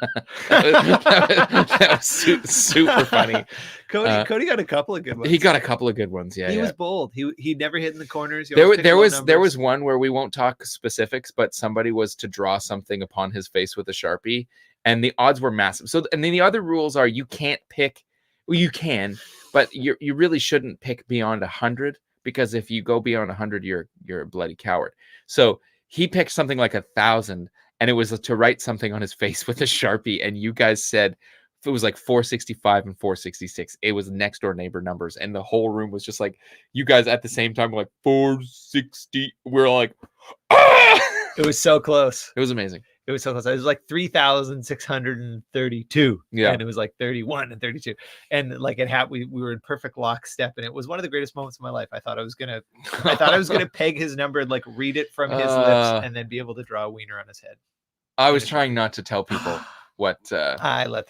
was super funny.
Cody got a couple of good ones.
He got a couple of good ones. Yeah,
he was bold. He never hit in the corners.
There was one where we won't talk specifics, but somebody was to draw something upon his face with a Sharpie, and the odds were massive. So, and then the other rules are you can't pick. Well, you can, but you really shouldn't pick beyond 100. Because if you go beyond 100, you're a bloody coward. So he picked something like 1,000, and it was to write something on his face with a Sharpie, and you guys said it was like 465 and 466. It was next door neighbor numbers, and the whole room was just like, you guys at the same time were like 460. We're like, ah!
It was so close.
It was amazing.
It was so close. It was like 3,632.
Yeah.
And it was like 31 and 32. And like it happened, we were in perfect lockstep. And it was one of the greatest moments of my life. I thought I was gonna peg his number and like read it from his lips and then be able to draw a wiener on his head.
I was trying not to tell people what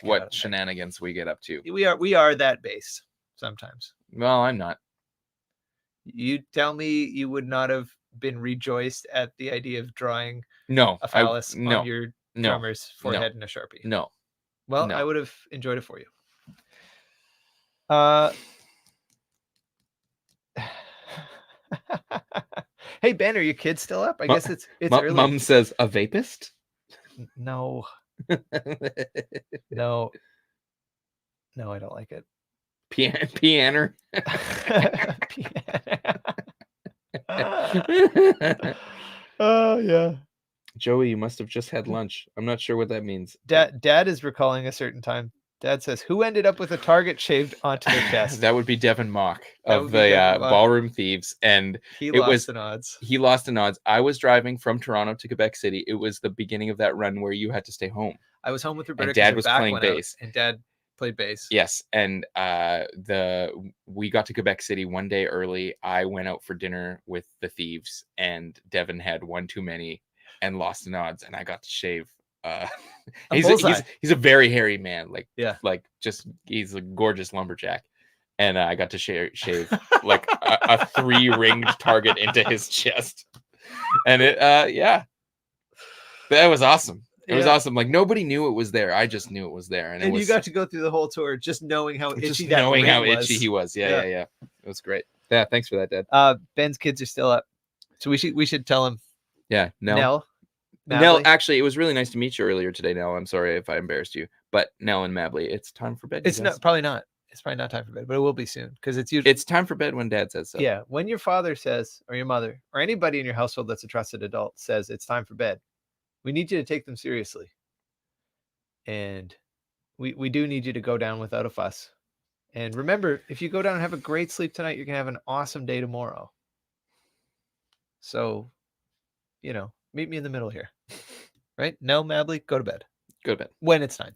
what
shenanigans we get up to.
We are that base sometimes.
Well, I'm not.
You tell me you would not have been rejoiced at the idea of drawing
a
phallus on your drummer's forehead in a Sharpie.
No.
Well, no. I would have enjoyed it for you. Hey Ben, are your kids still up? I guess it's early.
Mom says a vapist?
No. No, I don't like it.
Pianer.
Oh yeah.
Joey, you must have just had lunch. I'm not sure what that means.
Dad is recalling a certain time. Dad says, "Who ended up with a target shaved onto their chest?"
That would be Devin Mock of the Ballroom Thieves, and
he lost an odds.
He lost an odds. I was driving from Toronto to Quebec City. It was the beginning of that run where you had to stay home.
I was home with Roberta.
And Dad was playing bass,
and Dad played bass.
Yes, and we got to Quebec City one day early. I went out for dinner with the Thieves, and Devin had one too many and lost an odds, and I got to shave. He's a very hairy man, he's a gorgeous lumberjack, and I got to shave like a 3-ringed target into his chest, and that was awesome. It was awesome. Like nobody knew it was there. I just knew it was there, and
you got to go through the whole tour just knowing how itchy
he was. Yeah. It was great. Yeah, thanks for that, Dad.
Ben's kids are still up, so we should tell him.
Yeah, Nell, actually, it was really nice to meet you earlier today, Nell. I'm sorry if I embarrassed you, but Nell and Mabley, it's time for bed.
It's probably not. It's probably not time for bed, but it will be soon because
it's time for bed when Dad says so.
Yeah, when your father says, or your mother, or anybody in your household that's a trusted adult says it's time for bed, we need you to take them seriously, and we do need you to go down without a fuss. And remember, if you go down and have a great sleep tonight, you're gonna have an awesome day tomorrow. So, meet me in the middle here. Right? Nell, Mabley, go to bed.
Go to bed.
When it's time.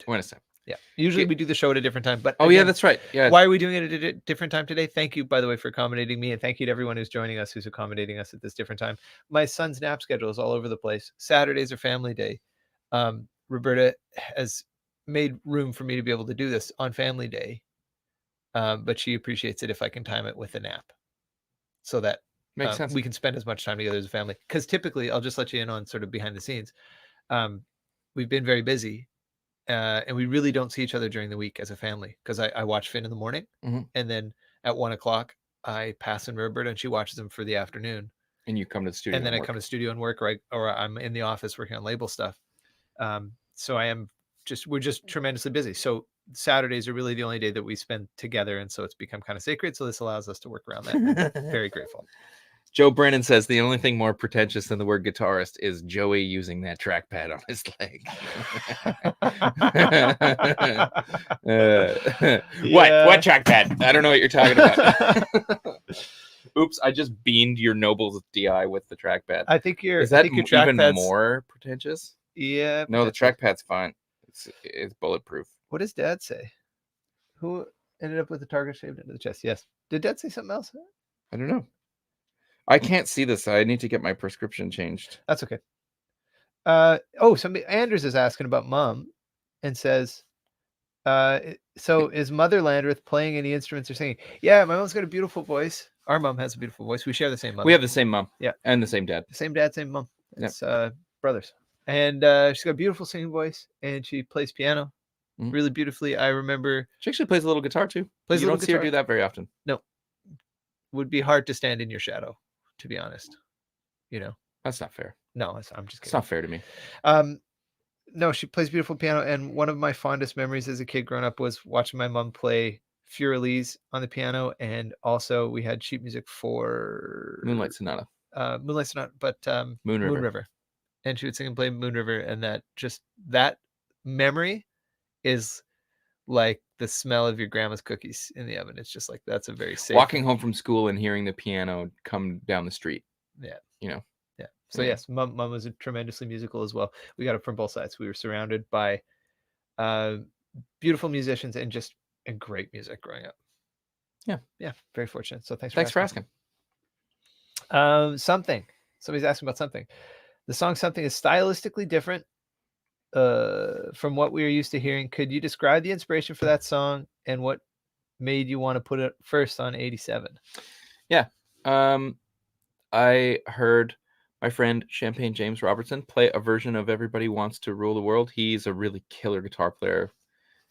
Yeah. Usually we do the show at a different time, but
again, that's right. Yeah.
Why are we doing it at a different time today? Thank you, by the way, for accommodating me, and thank you to everyone who's joining us, who's accommodating us at this different time. My son's nap schedule is all over the place. Saturdays are family day. Roberta has made room for me to be able to do this on family day, but she appreciates it if I can time it with a nap, so that
makes sense.
We can spend as much time together as a family. Because typically, I'll just let you in on sort of behind the scenes. We've been very busy, and we really don't see each other during the week as a family. Because I watch Finn in the morning, and then at 1:00 I pass in Roberta, and she watches him for the afternoon.
And you come to the studio.
And then I come to the studio and work, or I'm in the office working on label stuff. So we're just tremendously busy. So Saturdays are really the only day that we spend together, and so it's become kind of sacred. So this allows us to work around that. Very grateful.
Joe Brennan says the only thing more pretentious than the word guitarist is Joey using that trackpad on his leg. What trackpad? I don't know what you're talking about. Oops, I just beamed your Noble's DI with the trackpad.
I think your
even more pretentious?
Yeah.
No, the trackpad's fine. It's bulletproof.
What does Dad say? Who ended up with the target shaved into the chest? Yes. Did Dad say something else?
I don't know. I can't see this. I need to get my prescription changed.
That's okay. Somebody Anders is asking about Mom and says, so is Mother Landreth playing any instruments or singing? Yeah, my mom's got a beautiful voice. Our mom has a beautiful voice. We share the same mother.
We have the same mom.
Yeah.
And the same dad.
The same dad, same mom. It's brothers. And she's got a beautiful singing voice, and she plays piano really beautifully. I remember
she actually plays a little guitar too. You don't see her do that very often.
No. Would be hard to stand in your shadow, to be honest.
That's not fair.
No, I'm just kidding.
It's not fair to me.
No, she plays beautiful piano, and one of my fondest memories as a kid growing up was watching my mom play Fur Elise on the piano, and also we had sheet music for
Moonlight Sonata.
Moonlight Sonata, but
Moon
Moon
River.
River, and she would sing and play Moon River, and that memory is like the smell of your grandma's cookies in the oven. It's just like that's a very safe.
Walking home from school and hearing the piano come down the street.
Yeah.
You know.
Yeah. So
Yeah.
yes, mom was tremendously musical as well. We got it from both sides. We were surrounded by beautiful musicians and great music growing up.
Yeah.
Yeah. Very fortunate. So thanks
for asking.
Something. Somebody's asking about something. The song Something is stylistically different from what we are used to hearing. Could you describe the inspiration for that song and what made you want to put it first on 87?
Yeah. I heard my friend Champagne James Robertson play a version of Everybody Wants to Rule the World. He's a really killer guitar player.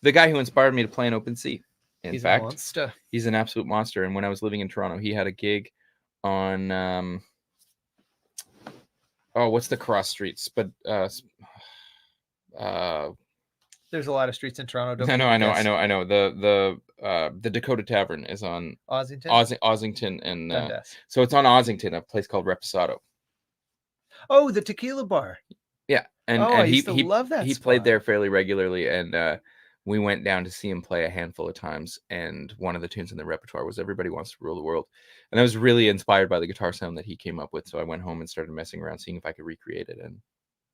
The guy who inspired me to play in Open C. In
He's
fact,
a monster.
He's an absolute monster. And when I was living in Toronto, he had a gig on what's the cross streets? But
there's a lot of streets in Toronto.
I know. The Dakota Tavern is on Ossington and
Dundas.
So it's on Ossington, a place called Reposado.
Oh, the tequila bar.
Yeah, and
I
he
used to love that.
He played there fairly regularly, and we went down to see him play a handful of times. And one of the tunes in the repertoire was "Everybody Wants to Rule the World," and I was really inspired by the guitar sound that he came up with. So I went home and started messing around, seeing if I could recreate it, and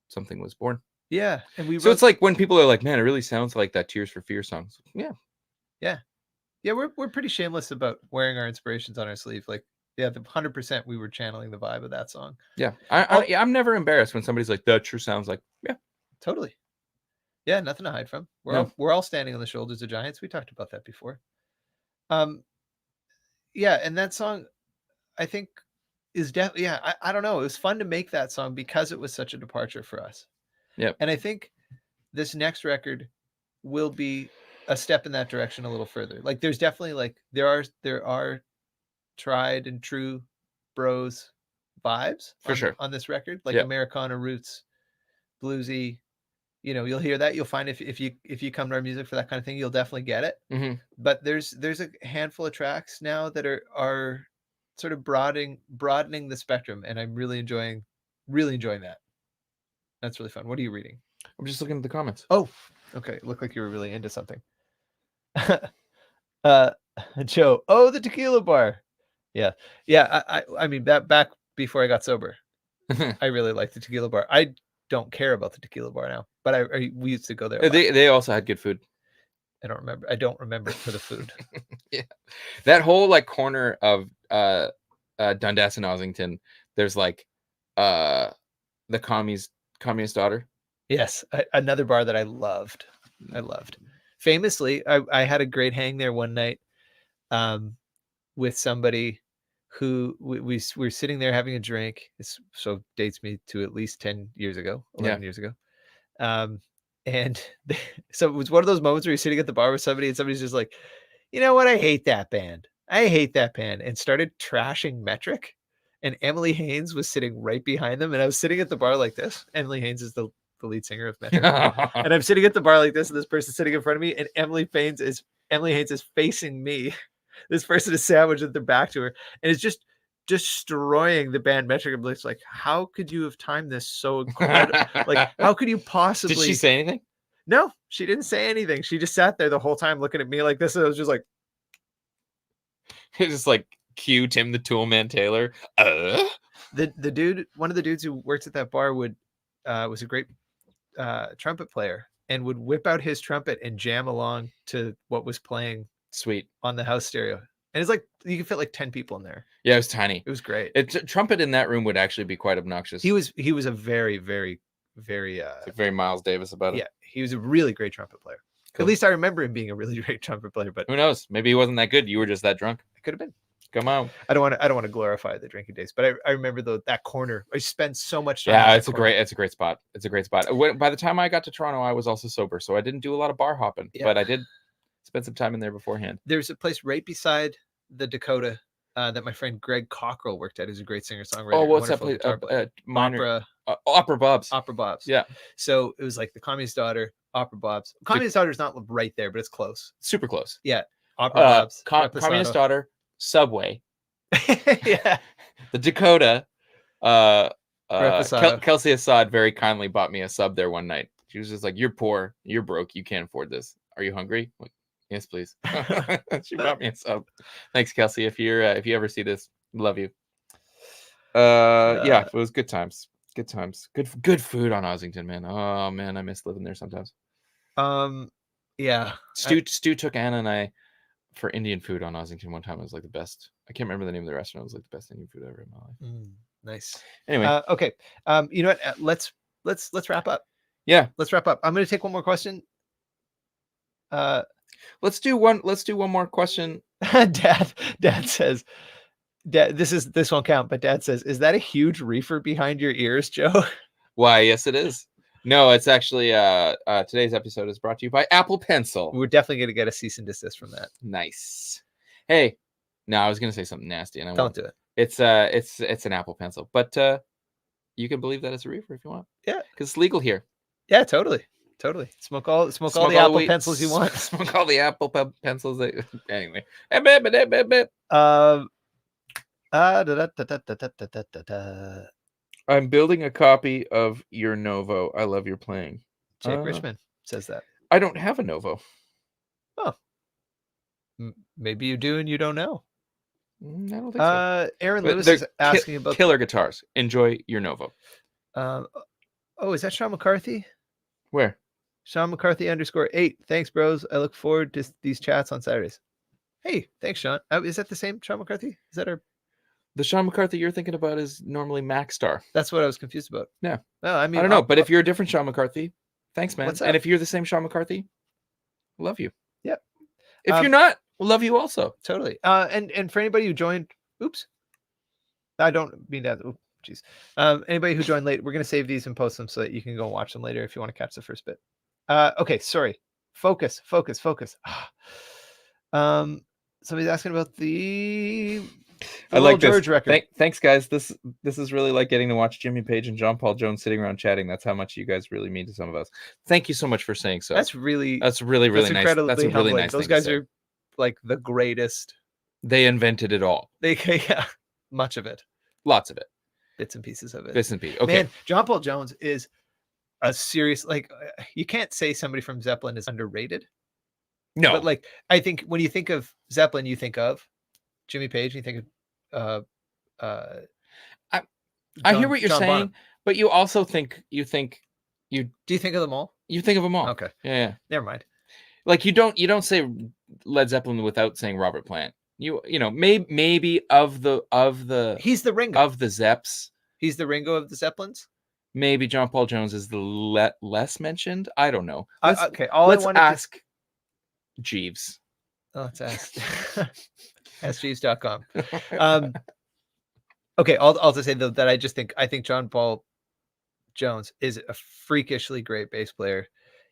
something was born.
Yeah, and
so it's like when people are like, "Man, it really sounds like that Tears for Fears song." Yeah.
We're pretty shameless about wearing our inspirations on our sleeve. Like, yeah, the 100% we were channeling the vibe of that song.
Yeah, I'm never embarrassed when somebody's like, "That sure sounds like." Yeah,
totally. Yeah, nothing to hide from. We're all standing on the shoulders of giants. We talked about that before. Yeah, and that song, I think, is definitely, yeah. I don't know. It was fun to make that song because it was such a departure for us.
Yeah,
and I think this next record will be a step in that direction a little further. Like, there's definitely like there are tried and true bros vibes
for sure
on this record, like Americana roots, bluesy. You'll hear that. You'll find if you come to our music for that kind of thing, you'll definitely get it.
Mm-hmm.
But there's a handful of tracks now that are sort of broadening the spectrum, and I'm really enjoying that. That's really fun. What are you reading?
I'm just looking at the comments.
Oh, okay. Looked like you were really into something. Joe. Oh, the tequila bar. Yeah. I mean, back before I got sober, I really liked the tequila bar. I don't care about the tequila bar now, but we used to go there.
They also had good food.
I don't remember it for the food.
Yeah, that whole like corner of Dundas and Ossington. There's like the communist daughter.
Yes, another bar that I loved. Famously, I had a great hang there one night with somebody who we were sitting there having a drink. This so dates me to at least 10 years ago, 11 years ago. And so it was one of those moments where you're sitting at the bar with somebody and somebody's just like, you know what? I hate that band. And started trashing Metric. And Emily Haynes was sitting right behind them. And I was sitting at the bar like this. Emily Haynes is the lead singer of Metric. And I'm sitting at the bar like this, and this person's sitting in front of me, and Emily Haynes is facing me. This person is sandwiched with their back to her, and it's just destroying the band Metric. I'm like, how could you have timed this so incredible? Like, how could you possibly?
Did she say anything?
No, she didn't say anything. She just sat there the whole time looking at me like this, and I was just like,
it's just like cue Tim the Toolman Taylor.
The dude, one of the dudes who works at that bar was a great trumpet player and would whip out his trumpet and jam along to what was playing.
Sweet.
On the house stereo. And it's like you can fit like 10 people in there.
Yeah, it was tiny.
It was great.
Trumpet in that room would actually be quite obnoxious.
He was a very, very, very
like very Miles Davis about it.
Yeah, he was a really great trumpet player. Cool. At least I remember him being a really great trumpet player, but
who knows? Maybe he wasn't that good. You were just that drunk.
It could have been.
Come on.
I don't want to glorify the drinking days, but I remember that corner. I spent so much time.
Yeah, it's a great spot. It's a great spot. By the time I got to Toronto, I was also sober, so I didn't do a lot of bar hopping, but I did spend some time in there beforehand.
There's a place right beside the Dakota that my friend Greg Cockrell worked at. He's a great singer-songwriter.
Oh, what's that place? Opera Bob's.
Opera Bob's.
Yeah.
So it was like the Communist Daughter, Opera Bob's. Communist Daughter is not right there, but it's close.
Super close.
Yeah. Opera Bob's.
Communist Daughter, Subway.
Yeah.
The Dakota, uh,
Rep Asado.
Kelsey Assad very kindly bought me a sub there one night. She was just like, "You're poor, you're broke, you can't afford this. Are you hungry?" I'm like, yes, please. She bought me a sub. Thanks, Kelsey. If you ever see this, love you. Yeah, it was good times. Good times. Good food on Ossington, man. Oh man, I miss living there sometimes.
Yeah.
Stu took Anna and I for Indian food on Ossington one time. It was like the best. I can't remember the name of the restaurant. It was like the best Indian food ever in my life.
Nice.
Anyway,
okay. You know what? Let's wrap up.
Yeah,
let's wrap up. I'm going to take one more question.
let's do one more question.
Dad says, Dad, this won't count, but Dad says, is that a huge reefer behind your ears, Joe?
Why, yes, it is. No, it's actually today's episode is brought to you by Apple Pencil.
We're definitely going to get a cease and desist from that.
Nice. Hey, no, I was going to say something nasty, and I
Don't do it.
It's an Apple Pencil, but you can believe that it's a reefer if you want.
Yeah,
because it's legal here.
Yeah, totally. Smoke all the Apple pencils you want.
Smoke all the Apple pencils. Anyway. I'm building a copy of your Novo. I love your playing.
Jake Richmond says that.
I don't have a Novo.
Oh. Maybe you do and you don't know.
I don't think so.
Aaron Lewis is asking about
killer guitars. Enjoy your Novo.
Oh, is that Sean McCarthy?
Where?
Sean McCarthy _8. Thanks, bros. I look forward to these chats on Saturdays. Hey, thanks, Sean. Is that the same Sean McCarthy? Is that our...
The Sean McCarthy you're thinking about is normally Macstar.
That's what I was confused about.
Yeah.
No, I mean,
I don't know, but if you're a different Sean McCarthy, thanks, man.
What's up?
And if you're the same Sean McCarthy, love you.
Yep.
If you're not, we'll love you also.
Totally. And for anybody who joined, oops. I don't mean that. Oops. Jeez. Anybody who joined late, we're going to save these and post them so that you can go watch them later if you want to catch the first bit. Okay, sorry. Focus. Somebody's asking about the
I like
George
this.
record.
Thanks, guys. This is really like getting to watch Jimmy Page and John Paul Jones sitting around chatting. That's how much you guys really mean to some of us. Thank you so much for saying so.
That's really
nice. That's a really nice.
Those guys are like the greatest.
They invented it all.
Much of it.
Lots of it.
Bits and pieces of it.
Okay.
Man, John Paul Jones is a serious, like, you can't say somebody from Zeppelin is underrated.
No.
But like, I think when you think of Zeppelin, you think of Jimmy Page, you think of
I hear what you're saying,
Bonham.
but you also think
do you think of them all?
You think of them all.
Okay.
Yeah.
Never mind.
Like you don't say Led Zeppelin without saying Robert Plant. You know, maybe of the
he's the Ringo
of the Zeps.
He's the Ringo of the Zeppelins.
Maybe John Paul Jones is the less mentioned. I don't know.
Let's
ask Jeeves.
Let's ask askjeeves.com. Okay, I'll just say though that I think John Paul Jones is a freakishly great bass player.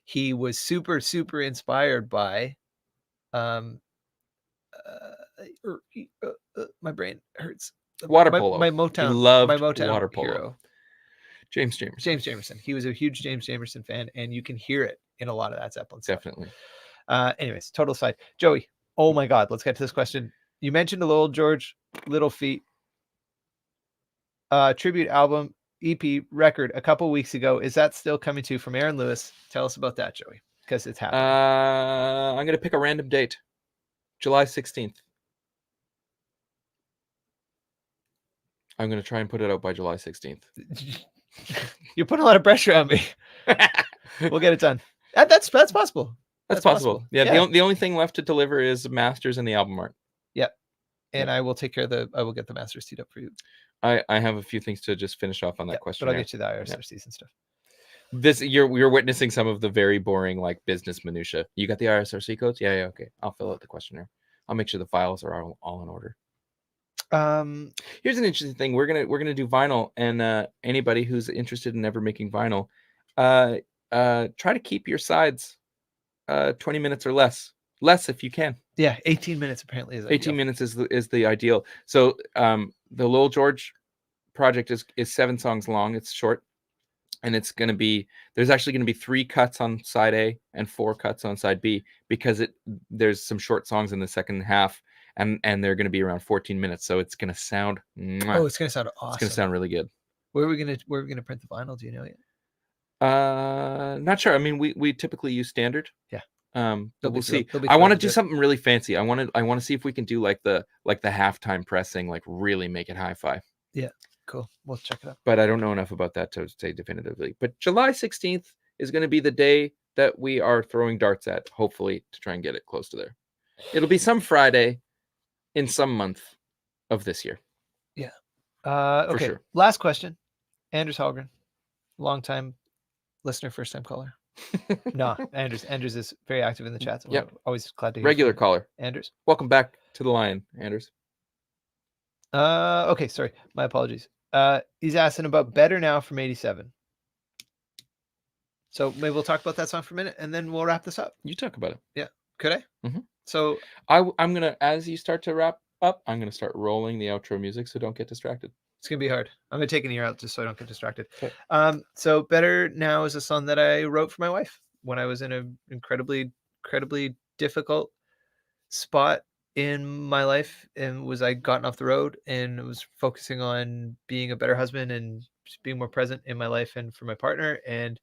He was super inspired by my brain hurts.
Water polo.
My Motown.
He loved
my Motown
water polo.
hero.
James Jamerson.
He was a huge James Jamerson fan, and you can hear it in a lot of that Zeppelin stuff.
Definitely.
Anyways, total side. Joey, oh my God, let's get to this question. You mentioned a Little George, Little Feat tribute album, EP, record a couple weeks ago. Is that still coming to you from Aaron Lewis? Tell us about that, Joey, because it's happening.
I'm going to pick a random date. July 16th. I'm going to try and put it out by July 16th.
You're putting a lot of pressure on me. We'll get it done. That's possible.
That's possible. Yeah. The only thing left to deliver is masters and the album art.
Yep. And I will take care of I will get the masters teed up for you.
I have a few things to just finish off on that question.
But I'll get you the IRCs and stuff.
You're witnessing some of the very boring like business minutia. You got the ISRC codes? Yeah, okay. I'll fill out the questionnaire. I'll make sure the files are all in order. Here's an interesting thing. We're gonna do vinyl, and anybody who's interested in ever making vinyl, try to keep your sides 20 minutes or less if you can.
Yeah, 18 minutes apparently is
18 minutes is the ideal. So the Lil George project is 7 songs long. It's short, and there's actually gonna be 3 cuts on side A and 4 cuts on side B because there's some short songs in the second half. And they're going to be around 14 minutes, so it's going to sound.
Oh, it's going to sound awesome.
It's going to sound really good.
Where are we gonna print the vinyl? Do you know yet?
Not sure. I mean, we typically use standard.
Yeah.
But we'll see.
They'll be
I want to
thrilled
do
it.
something really fancy. I want to see if we can do like the halftime pressing, like really make it hi-fi.
Yeah, cool. We'll check it out.
But I don't know enough about that to say definitively. But July 16th is going to be the day that we are throwing darts at, hopefully, to try and get it close to there. It'll be some Friday in some month of this year.
Yeah.
For
Okay.
sure.
Last question. Anders Hallgren, longtime listener, first time caller. No, Anders is very active in the chat.
Yep.
We're always glad to hear
Regular
from
caller.
Anders.
Welcome back to the line, Anders.
Okay, sorry. My apologies. He's asking about Better Now from 87. So maybe we'll talk about that song for a minute and then we'll wrap this up.
You talk about it.
Yeah. Could I?
Mm-hmm.
So
I'm going to, as you start to wrap up, I'm going to start rolling the outro music, so don't get distracted.
It's going to be hard. I'm going to take an ear out just so I don't get distracted.
Okay.
So Better Now is a song that I wrote for my wife when I was in an incredibly difficult spot in my life, and I gotten off the road and was focusing on being a better husband and just being more present in my life and for my partner. And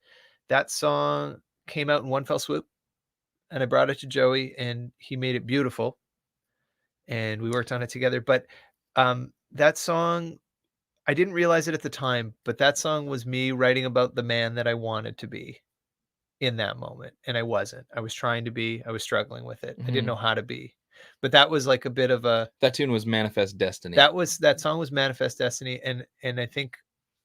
that song came out in one fell swoop, and I brought it to Joey and he made it beautiful and we worked on it together. But that song, I didn't realize it at the time, but that song was me writing about the man that I wanted to be in that moment. And I wasn't. I was trying to be. I was struggling with it. I didn't know how to be. But that was like a bit of a...
That tune was Manifest Destiny.
That song was Manifest Destiny. And I think,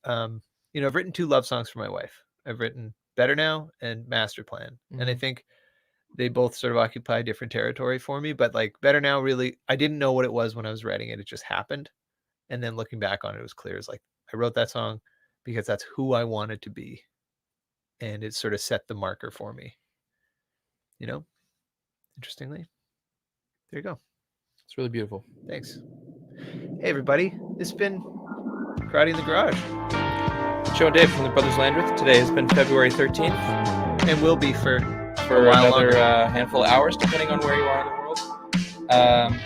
I've written 2 love songs for my wife. I've written Better Now and Master Plan.
Mm-hmm.
And I think they both sort of occupy different territory for me. But like Better Now, really, I didn't know what it was when I was writing it. It just happened. And then looking back on it, it was clear. It's like, I wrote that song because that's who I wanted to be. And it sort of set the marker for me. Interestingly. There you go.
It's really beautiful.
Thanks. Hey, everybody. This has been Karate in the Garage.
Joe and Dave from the Brothers Landreth. Today has been February 13th.
And will be for
another handful of hours, depending on where you are in the world.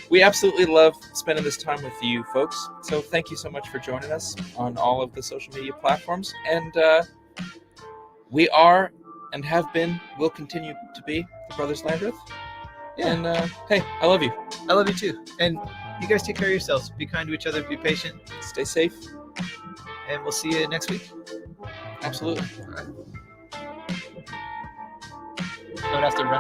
We absolutely love spending this time with you folks. So thank you so much for joining us on all of the social media platforms. And we are and have been, will continue to be the Brothers Landreth. Yeah. And hey, I love you.
I love you too. And you guys take care of yourselves. Be kind to each other. Be patient.
Stay safe.
And we'll see you next week.
Absolutely.
All right. Don't have to run.